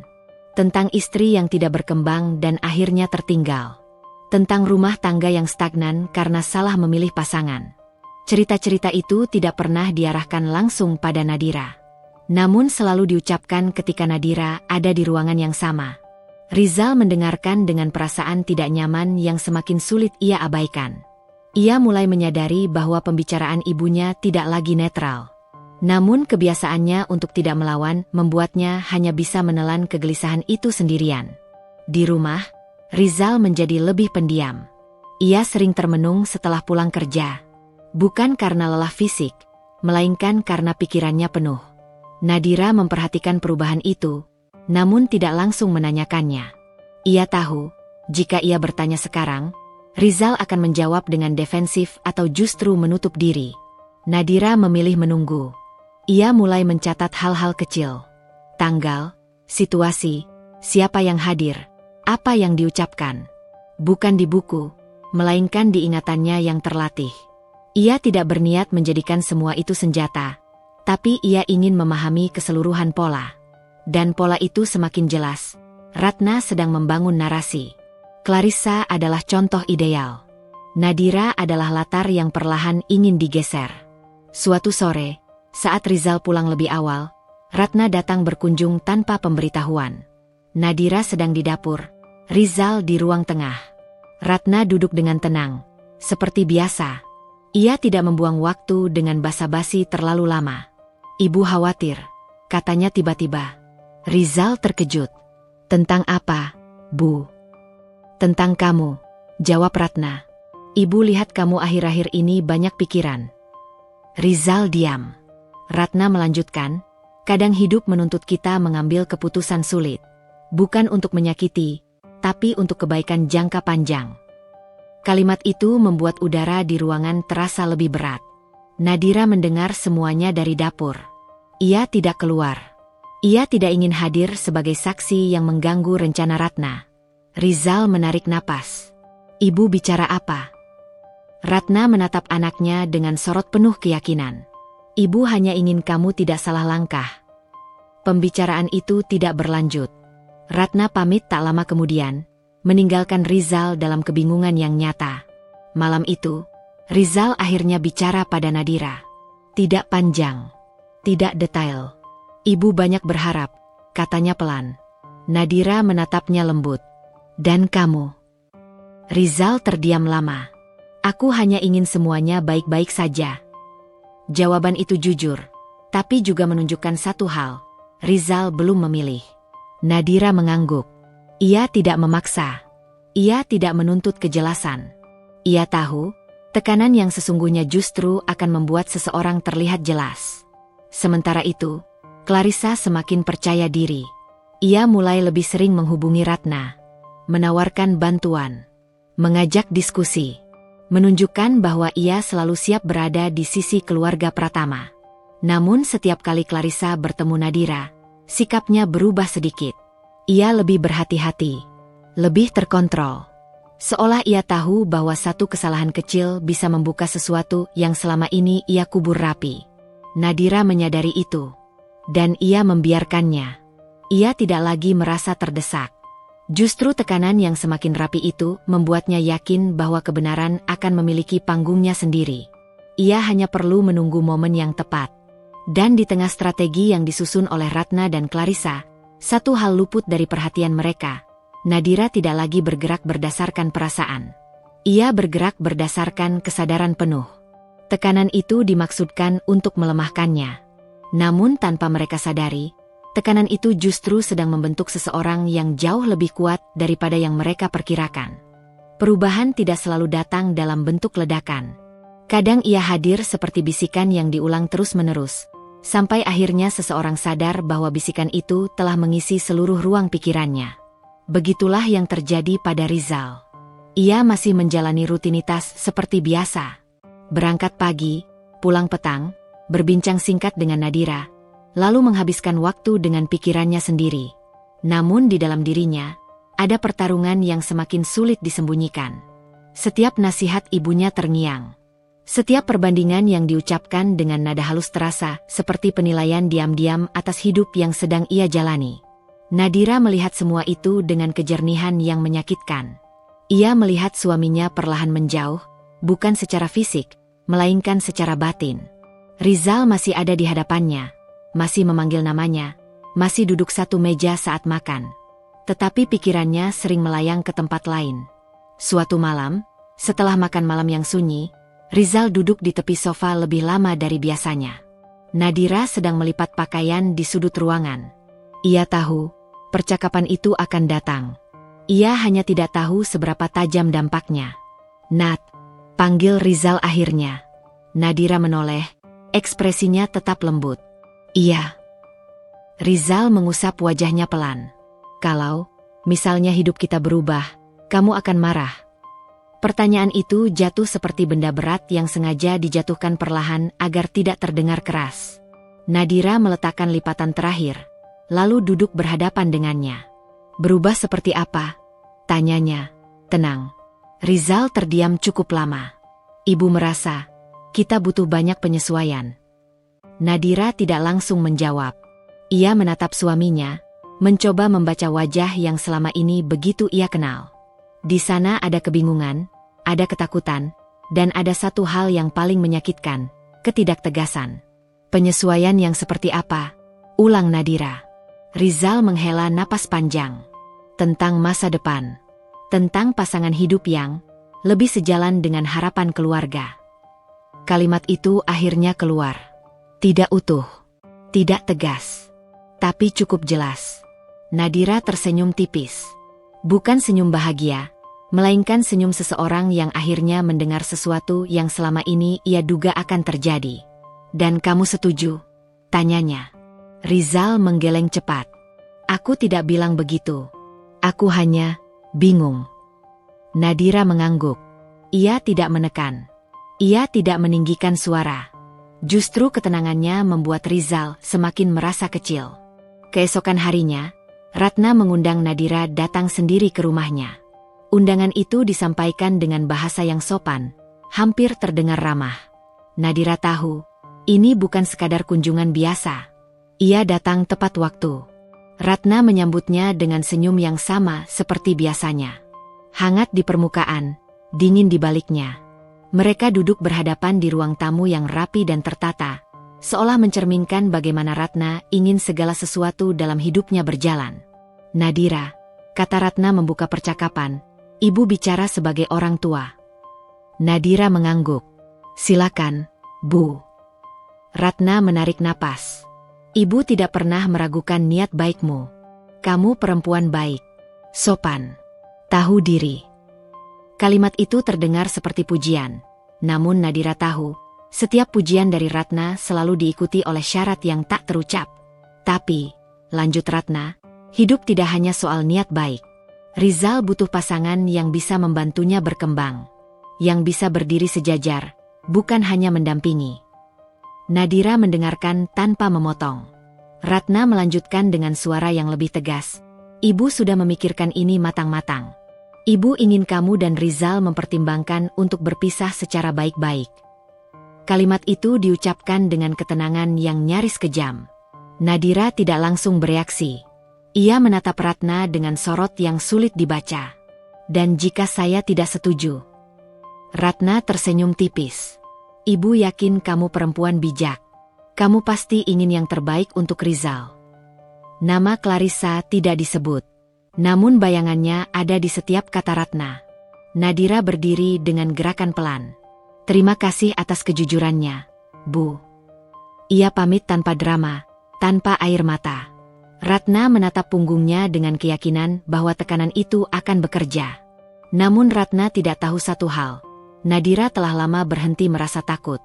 Tentang istri yang tidak berkembang dan akhirnya tertinggal. Tentang rumah tangga yang stagnan karena salah memilih pasangan. Cerita-cerita itu tidak pernah diarahkan langsung pada Nadira. Namun selalu diucapkan ketika Nadira ada di ruangan yang sama. Rizal mendengarkan dengan perasaan tidak nyaman yang semakin sulit ia abaikan. Ia mulai menyadari bahwa pembicaraan ibunya tidak lagi netral. Namun kebiasaannya untuk tidak melawan membuatnya hanya bisa menelan kegelisahan itu sendirian. Di rumah, Rizal menjadi lebih pendiam. Ia sering termenung setelah pulang kerja. Bukan karena lelah fisik, melainkan karena pikirannya penuh. Nadira memperhatikan perubahan itu, namun tidak langsung menanyakannya. Ia tahu, jika ia bertanya sekarang, Rizal akan menjawab dengan defensif atau justru menutup diri. Nadira memilih menunggu. Ia mulai mencatat hal-hal kecil. Tanggal, situasi, siapa yang hadir, apa yang diucapkan. Bukan di buku, melainkan di ingatannya yang terlatih. Ia tidak berniat menjadikan semua itu senjata, tapi ia ingin memahami keseluruhan pola. Dan pola itu semakin jelas. Ratna sedang membangun narasi. Clarissa adalah contoh ideal. Nadira adalah latar yang perlahan ingin digeser. Suatu sore, saat Rizal pulang lebih awal, Ratna datang berkunjung tanpa pemberitahuan. Nadira sedang di dapur, Rizal di ruang tengah. Ratna duduk dengan tenang, seperti biasa. Ia tidak membuang waktu dengan basa-basi terlalu lama. Ibu khawatir, katanya tiba-tiba. Rizal terkejut. Tentang apa, Bu? Tentang kamu, jawab Ratna. Ibu lihat kamu akhir-akhir ini banyak pikiran. Rizal diam. Ratna melanjutkan, kadang hidup menuntut kita mengambil keputusan sulit. Bukan untuk menyakiti, tapi untuk kebaikan jangka panjang. Kalimat itu membuat udara di ruangan terasa lebih berat. Nadira mendengar semuanya dari dapur. Ia tidak keluar. Ia tidak ingin hadir sebagai saksi yang mengganggu rencana Ratna. Rizal menarik napas. Ibu bicara apa? Ratna menatap anaknya dengan sorot penuh keyakinan. Ibu hanya ingin kamu tidak salah langkah. Pembicaraan itu tidak berlanjut. Ratna pamit tak lama kemudian, meninggalkan Rizal dalam kebingungan yang nyata. Malam itu, Rizal akhirnya bicara pada Nadira. Tidak panjang, tidak detail. Ibu banyak berharap, katanya pelan. Nadira menatapnya lembut. Dan kamu? Rizal terdiam lama. Aku hanya ingin semuanya baik-baik saja. Jawaban itu jujur, tapi juga menunjukkan satu hal. Rizal belum memilih. Nadira mengangguk. Ia tidak memaksa. Ia tidak menuntut kejelasan. Ia tahu, tekanan yang sesungguhnya justru akan membuat seseorang terlihat jelas. Sementara itu, Clarissa semakin percaya diri. Ia mulai lebih sering menghubungi Ratna, menawarkan bantuan, mengajak diskusi. Menunjukkan bahwa ia selalu siap berada di sisi keluarga Pratama. Namun setiap kali Clarissa bertemu Nadira, sikapnya berubah sedikit. Ia lebih berhati-hati, lebih terkontrol. Seolah ia tahu bahwa satu kesalahan kecil bisa membuka sesuatu yang selama ini ia kubur rapi. Nadira menyadari itu, dan ia membiarkannya. Ia tidak lagi merasa terdesak. Justru tekanan yang semakin rapi itu membuatnya yakin bahwa kebenaran akan memiliki panggungnya sendiri. Ia hanya perlu menunggu momen yang tepat. Dan di tengah strategi yang disusun oleh Ratna dan Clarissa, satu hal luput dari perhatian mereka. Nadira tidak lagi bergerak berdasarkan perasaan. Ia bergerak berdasarkan kesadaran penuh. Tekanan itu dimaksudkan untuk melemahkannya. Namun tanpa mereka sadari, tekanan itu justru sedang membentuk seseorang yang jauh lebih kuat daripada yang mereka perkirakan. Perubahan tidak selalu datang dalam bentuk ledakan. Kadang ia hadir seperti bisikan yang diulang terus-menerus, sampai akhirnya seseorang sadar bahwa bisikan itu telah mengisi seluruh ruang pikirannya. Begitulah yang terjadi pada Rizal. Ia masih menjalani rutinitas seperti biasa. Berangkat pagi, pulang petang, berbincang singkat dengan Nadira, lalu menghabiskan waktu dengan pikirannya sendiri. Namun di dalam dirinya, ada pertarungan yang semakin sulit disembunyikan. Setiap nasihat ibunya terngiang. Setiap perbandingan yang diucapkan dengan nada halus terasa seperti penilaian diam-diam atas hidup yang sedang ia jalani. Nadira melihat semua itu dengan kejernihan yang menyakitkan. Ia melihat suaminya perlahan menjauh, bukan secara fisik, melainkan secara batin. Rizal masih ada di hadapannya, masih memanggil namanya, masih duduk satu meja saat makan. Tetapi pikirannya sering melayang ke tempat lain. Suatu malam, setelah makan malam yang sunyi, Rizal duduk di tepi sofa lebih lama dari biasanya. Nadira sedang melipat pakaian di sudut ruangan. Ia tahu, percakapan itu akan datang. Ia hanya tidak tahu seberapa tajam dampaknya. "Nat," panggil Rizal akhirnya. Nadira menoleh, ekspresinya tetap lembut. "Iya." Rizal mengusap wajahnya pelan. "Kalau, misalnya hidup kita berubah, kamu akan marah?" Pertanyaan itu jatuh seperti benda berat yang sengaja dijatuhkan perlahan agar tidak terdengar keras. Nadira meletakkan lipatan terakhir, lalu duduk berhadapan dengannya. "Berubah seperti apa?" tanyanya, tenang. Rizal terdiam cukup lama. "Ibu merasa, kita butuh banyak penyesuaian." Nadira tidak langsung menjawab. Ia menatap suaminya, mencoba membaca wajah yang selama ini begitu ia kenal. Di sana ada kebingungan, ada ketakutan, dan ada satu hal yang paling menyakitkan, ketidaktegasan. "Penyesuaian yang seperti apa?" ulang Nadira. Rizal menghela napas panjang. "Tentang masa depan. Tentang pasangan hidup yang lebih sejalan dengan harapan keluarga." Kalimat itu akhirnya keluar. Tidak utuh, tidak tegas, tapi cukup jelas. Nadira tersenyum tipis. Bukan senyum bahagia, melainkan senyum seseorang yang akhirnya mendengar sesuatu yang selama ini ia duga akan terjadi. "Dan kamu setuju?" tanyanya. Rizal menggeleng cepat. "Aku tidak bilang begitu. Aku hanya bingung." Nadira mengangguk. Ia tidak menekan. Ia tidak meninggikan suara. Justru ketenangannya membuat Rizal semakin merasa kecil. Keesokan harinya, Ratna mengundang Nadira datang sendiri ke rumahnya. Undangan itu disampaikan dengan bahasa yang sopan, hampir terdengar ramah. Nadira tahu, ini bukan sekadar kunjungan biasa. Ia datang tepat waktu. Ratna menyambutnya dengan senyum yang sama seperti biasanya. Hangat di permukaan, dingin di baliknya. Mereka duduk berhadapan di ruang tamu yang rapi dan tertata, seolah mencerminkan bagaimana Ratna ingin segala sesuatu dalam hidupnya berjalan. "Nadira," kata Ratna membuka percakapan, "ibu bicara sebagai orang tua." Nadira mengangguk. "Silakan, Bu." Ratna menarik napas. "Ibu tidak pernah meragukan niat baikmu. Kamu perempuan baik, sopan, tahu diri." Kalimat itu terdengar seperti pujian. Namun Nadira tahu, setiap pujian dari Ratna selalu diikuti oleh syarat yang tak terucap. "Tapi," lanjut Ratna, "hidup tidak hanya soal niat baik. Rizal butuh pasangan yang bisa membantunya berkembang. Yang bisa berdiri sejajar, bukan hanya mendampingi." Nadira mendengarkan tanpa memotong. Ratna melanjutkan dengan suara yang lebih tegas. "Ibu sudah memikirkan ini matang-matang. Ibu ingin kamu dan Rizal mempertimbangkan untuk berpisah secara baik-baik." Kalimat itu diucapkan dengan ketenangan yang nyaris kejam. Nadira tidak langsung bereaksi. Ia menatap Ratna dengan sorot yang sulit dibaca. "Dan jika saya tidak setuju?" Ratna tersenyum tipis. "Ibu yakin kamu perempuan bijak. Kamu pasti ingin yang terbaik untuk Rizal." Nama Clarissa tidak disebut. Namun bayangannya ada di setiap kata Ratna. Nadira berdiri dengan gerakan pelan. "Terima kasih atas kejujurannya, Bu." Ia pamit tanpa drama, tanpa air mata. Ratna menatap punggungnya dengan keyakinan bahwa tekanan itu akan bekerja. Namun Ratna tidak tahu satu hal. Nadira telah lama berhenti merasa takut.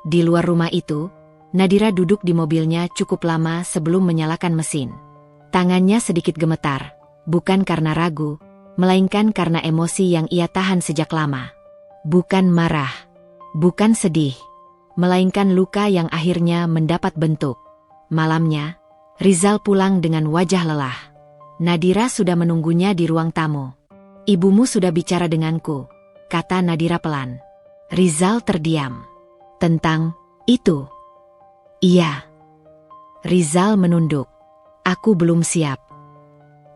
Di luar rumah itu, Nadira duduk di mobilnya cukup lama sebelum menyalakan mesin. Tangannya sedikit gemetar, bukan karena ragu, melainkan karena emosi yang ia tahan sejak lama. Bukan marah, bukan sedih, melainkan luka yang akhirnya mendapat bentuk. Malamnya, Rizal pulang dengan wajah lelah. Nadira sudah menunggunya di ruang tamu. "Ibumu sudah bicara denganku," kata Nadira pelan. Rizal terdiam. Tentang itu? Iya. Rizal menunduk. Aku belum siap.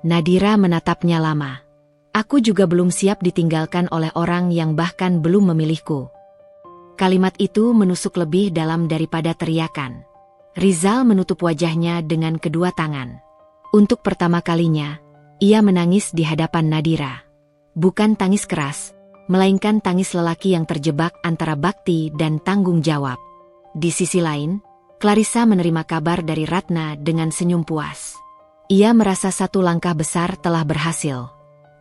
Nadira menatapnya lama. Aku juga belum siap ditinggalkan oleh orang yang bahkan belum memilihku. Kalimat itu menusuk lebih dalam daripada teriakan. Rizal menutup wajahnya dengan kedua tangan. Untuk pertama kalinya, ia menangis di hadapan Nadira. Bukan tangis keras, melainkan tangis lelaki yang terjebak antara bakti dan tanggung jawab. Di sisi lain, Clarissa menerima kabar dari Ratna dengan senyum puas. Ia merasa satu langkah besar telah berhasil.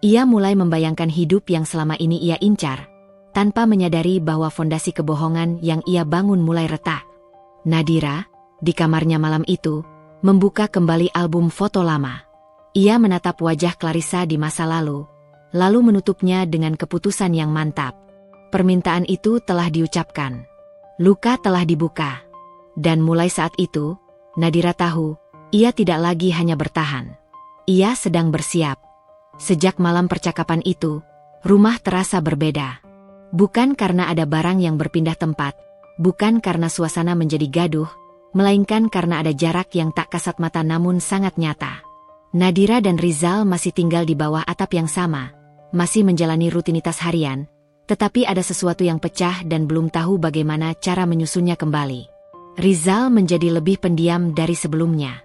Ia mulai membayangkan hidup yang selama ini ia incar, tanpa menyadari bahwa fondasi kebohongan yang ia bangun mulai retak. Nadira, di kamarnya malam itu, membuka kembali album foto lama. Ia menatap wajah Clarissa di masa lalu menutupnya dengan keputusan yang mantap. Permintaan itu telah diucapkan. Luka telah dibuka. Dan mulai saat itu, Nadira tahu, ia tidak lagi hanya bertahan. Ia sedang bersiap. Sejak malam percakapan itu, rumah terasa berbeda. Bukan karena ada barang yang berpindah tempat, bukan karena suasana menjadi gaduh, melainkan karena ada jarak yang tak kasat mata namun sangat nyata. Nadira dan Rizal masih tinggal di bawah atap yang sama, masih menjalani rutinitas harian, tetapi ada sesuatu yang pecah dan belum tahu bagaimana cara menyusunnya kembali. Rizal menjadi lebih pendiam dari sebelumnya.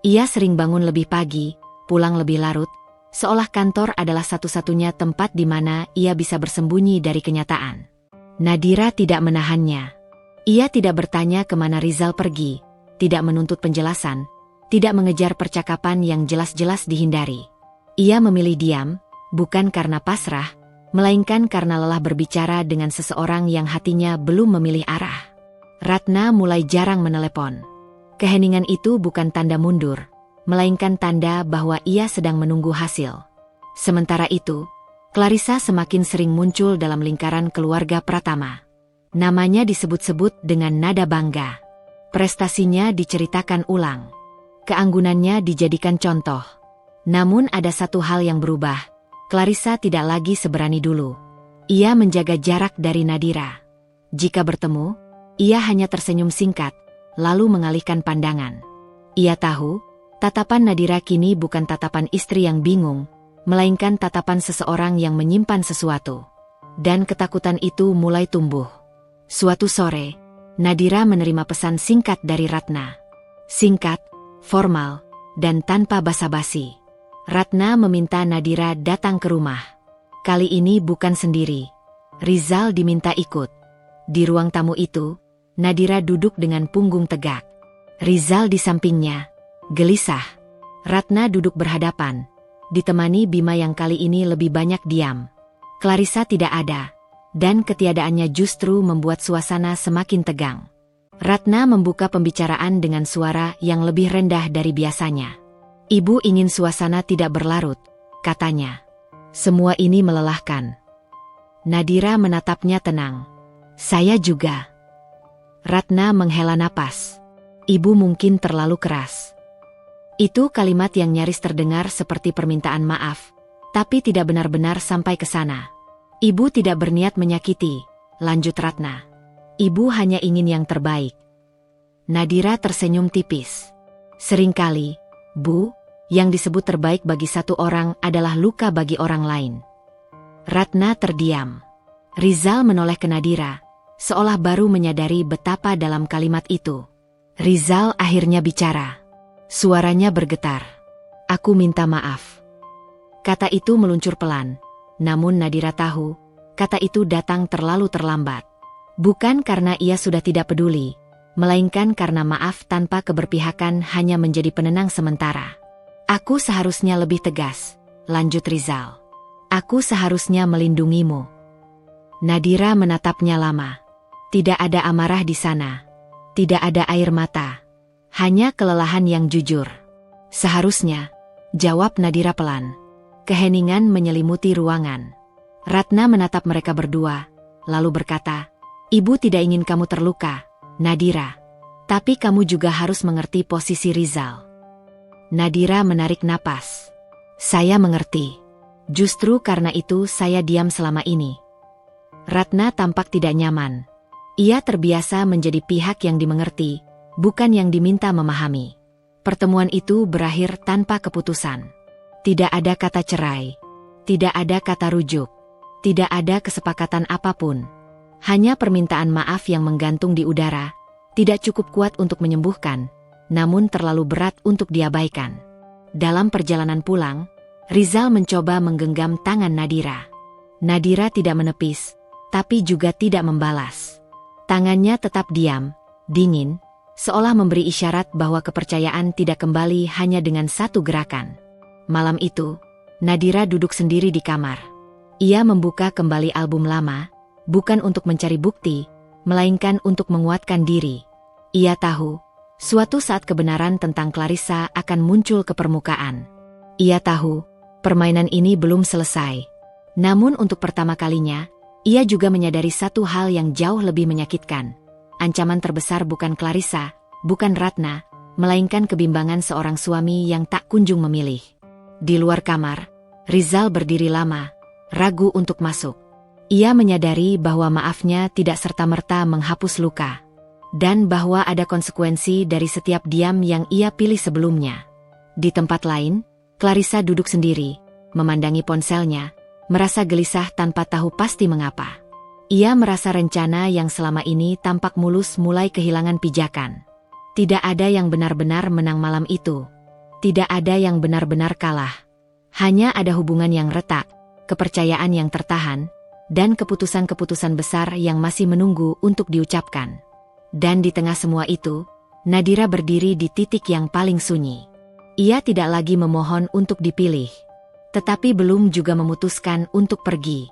Ia sering bangun lebih pagi, pulang lebih larut, seolah kantor adalah satu-satunya tempat di mana ia bisa bersembunyi dari kenyataan. Nadira tidak menahannya. Ia tidak bertanya kemana Rizal pergi, tidak menuntut penjelasan, tidak mengejar percakapan yang jelas-jelas dihindari. Ia memilih diam, bukan karena pasrah, melainkan karena lelah berbicara dengan seseorang yang hatinya belum memilih arah. Ratna mulai jarang menelepon. Keheningan itu bukan tanda mundur, melainkan tanda bahwa ia sedang menunggu hasil. Sementara itu, Clarissa semakin sering muncul dalam lingkaran keluarga Pratama. Namanya disebut-sebut dengan nada bangga. Prestasinya diceritakan ulang. Keanggunannya dijadikan contoh. Namun ada satu hal yang berubah. Clarissa tidak lagi seberani dulu. Ia menjaga jarak dari Nadira. Jika bertemu, ia hanya tersenyum singkat, lalu mengalihkan pandangan. Ia tahu, tatapan Nadira kini bukan tatapan istri yang bingung, melainkan tatapan seseorang yang menyimpan sesuatu. Dan ketakutan itu mulai tumbuh. Suatu sore, Nadira menerima pesan singkat dari Ratna. Singkat, formal, dan tanpa basa-basi. Ratna meminta Nadira datang ke rumah. Kali ini bukan sendiri. Rizal diminta ikut. Di ruang tamu itu, Nadira duduk dengan punggung tegak. Rizal di sampingnya, gelisah. Ratna duduk berhadapan, ditemani Bima yang kali ini lebih banyak diam. Clarissa tidak ada, dan ketiadaannya justru membuat suasana semakin tegang. Ratna membuka pembicaraan dengan suara yang lebih rendah dari biasanya. Ibu ingin suasana tidak berlarut, katanya. Semua ini melelahkan. Nadira menatapnya tenang. Saya juga. Ratna menghela napas. Ibu mungkin terlalu keras. Itu kalimat yang nyaris terdengar seperti permintaan maaf, tapi tidak benar-benar sampai ke sana. Ibu tidak berniat menyakiti, lanjut Ratna. Ibu hanya ingin yang terbaik. Nadira tersenyum tipis. Seringkali, Bu, yang disebut terbaik bagi satu orang adalah luka bagi orang lain. Ratna terdiam. Rizal menoleh ke Nadira, seolah baru menyadari betapa dalam kalimat itu. Rizal akhirnya bicara. Suaranya bergetar. Aku minta maaf. Kata itu meluncur pelan, namun Nadira tahu, kata itu datang terlalu terlambat. Bukan karena ia sudah tidak peduli, melainkan karena maaf tanpa keberpihakan hanya menjadi penenang sementara. Aku seharusnya lebih tegas, lanjut Rizal. Aku seharusnya melindungimu. Nadira menatapnya lama. Tidak ada amarah di sana. Tidak ada air mata. Hanya kelelahan yang jujur. Seharusnya, jawab Nadira pelan. Keheningan menyelimuti ruangan. Ratna menatap mereka berdua, lalu berkata, Ibu tidak ingin kamu terluka, Nadira. Tapi kamu juga harus mengerti posisi Rizal. Nadira menarik napas. Saya mengerti. Justru karena itu saya diam selama ini. Ratna tampak tidak nyaman. Ia terbiasa menjadi pihak yang dimengerti, bukan yang diminta memahami. Pertemuan itu berakhir tanpa keputusan. Tidak ada kata cerai. Tidak ada kata rujuk. Tidak ada kesepakatan apapun. Hanya permintaan maaf yang menggantung di udara, tidak cukup kuat untuk menyembuhkan, namun terlalu berat untuk diabaikan. Dalam perjalanan pulang, Rizal mencoba menggenggam tangan Nadira. Nadira tidak menepis, tapi juga tidak membalas. Tangannya tetap diam, dingin, seolah memberi isyarat bahwa kepercayaan tidak kembali hanya dengan satu gerakan. Malam itu, Nadira duduk sendiri di kamar. Ia membuka kembali album lama, bukan untuk mencari bukti, melainkan untuk menguatkan diri. Ia tahu, suatu saat kebenaran tentang Clarissa akan muncul ke permukaan. Ia tahu, permainan ini belum selesai. Namun untuk pertama kalinya, ia juga menyadari satu hal yang jauh lebih menyakitkan. Ancaman terbesar bukan Clarissa, bukan Ratna, melainkan kebimbangan seorang suami yang tak kunjung memilih. Di luar kamar, Rizal berdiri lama, ragu untuk masuk. Ia menyadari bahwa maafnya tidak serta-merta menghapus luka, dan bahwa ada konsekuensi dari setiap diam yang ia pilih sebelumnya. Di tempat lain, Clarissa duduk sendiri, memandangi ponselnya, merasa gelisah tanpa tahu pasti mengapa. Ia merasa rencana yang selama ini tampak mulus mulai kehilangan pijakan. Tidak ada yang benar-benar menang malam itu. Tidak ada yang benar-benar kalah. Hanya ada hubungan yang retak, kepercayaan yang tertahan, dan keputusan-keputusan besar yang masih menunggu untuk diucapkan. Dan di tengah semua itu, Nadira berdiri di titik yang paling sunyi. Ia tidak lagi memohon untuk dipilih, tetapi belum juga memutuskan untuk pergi.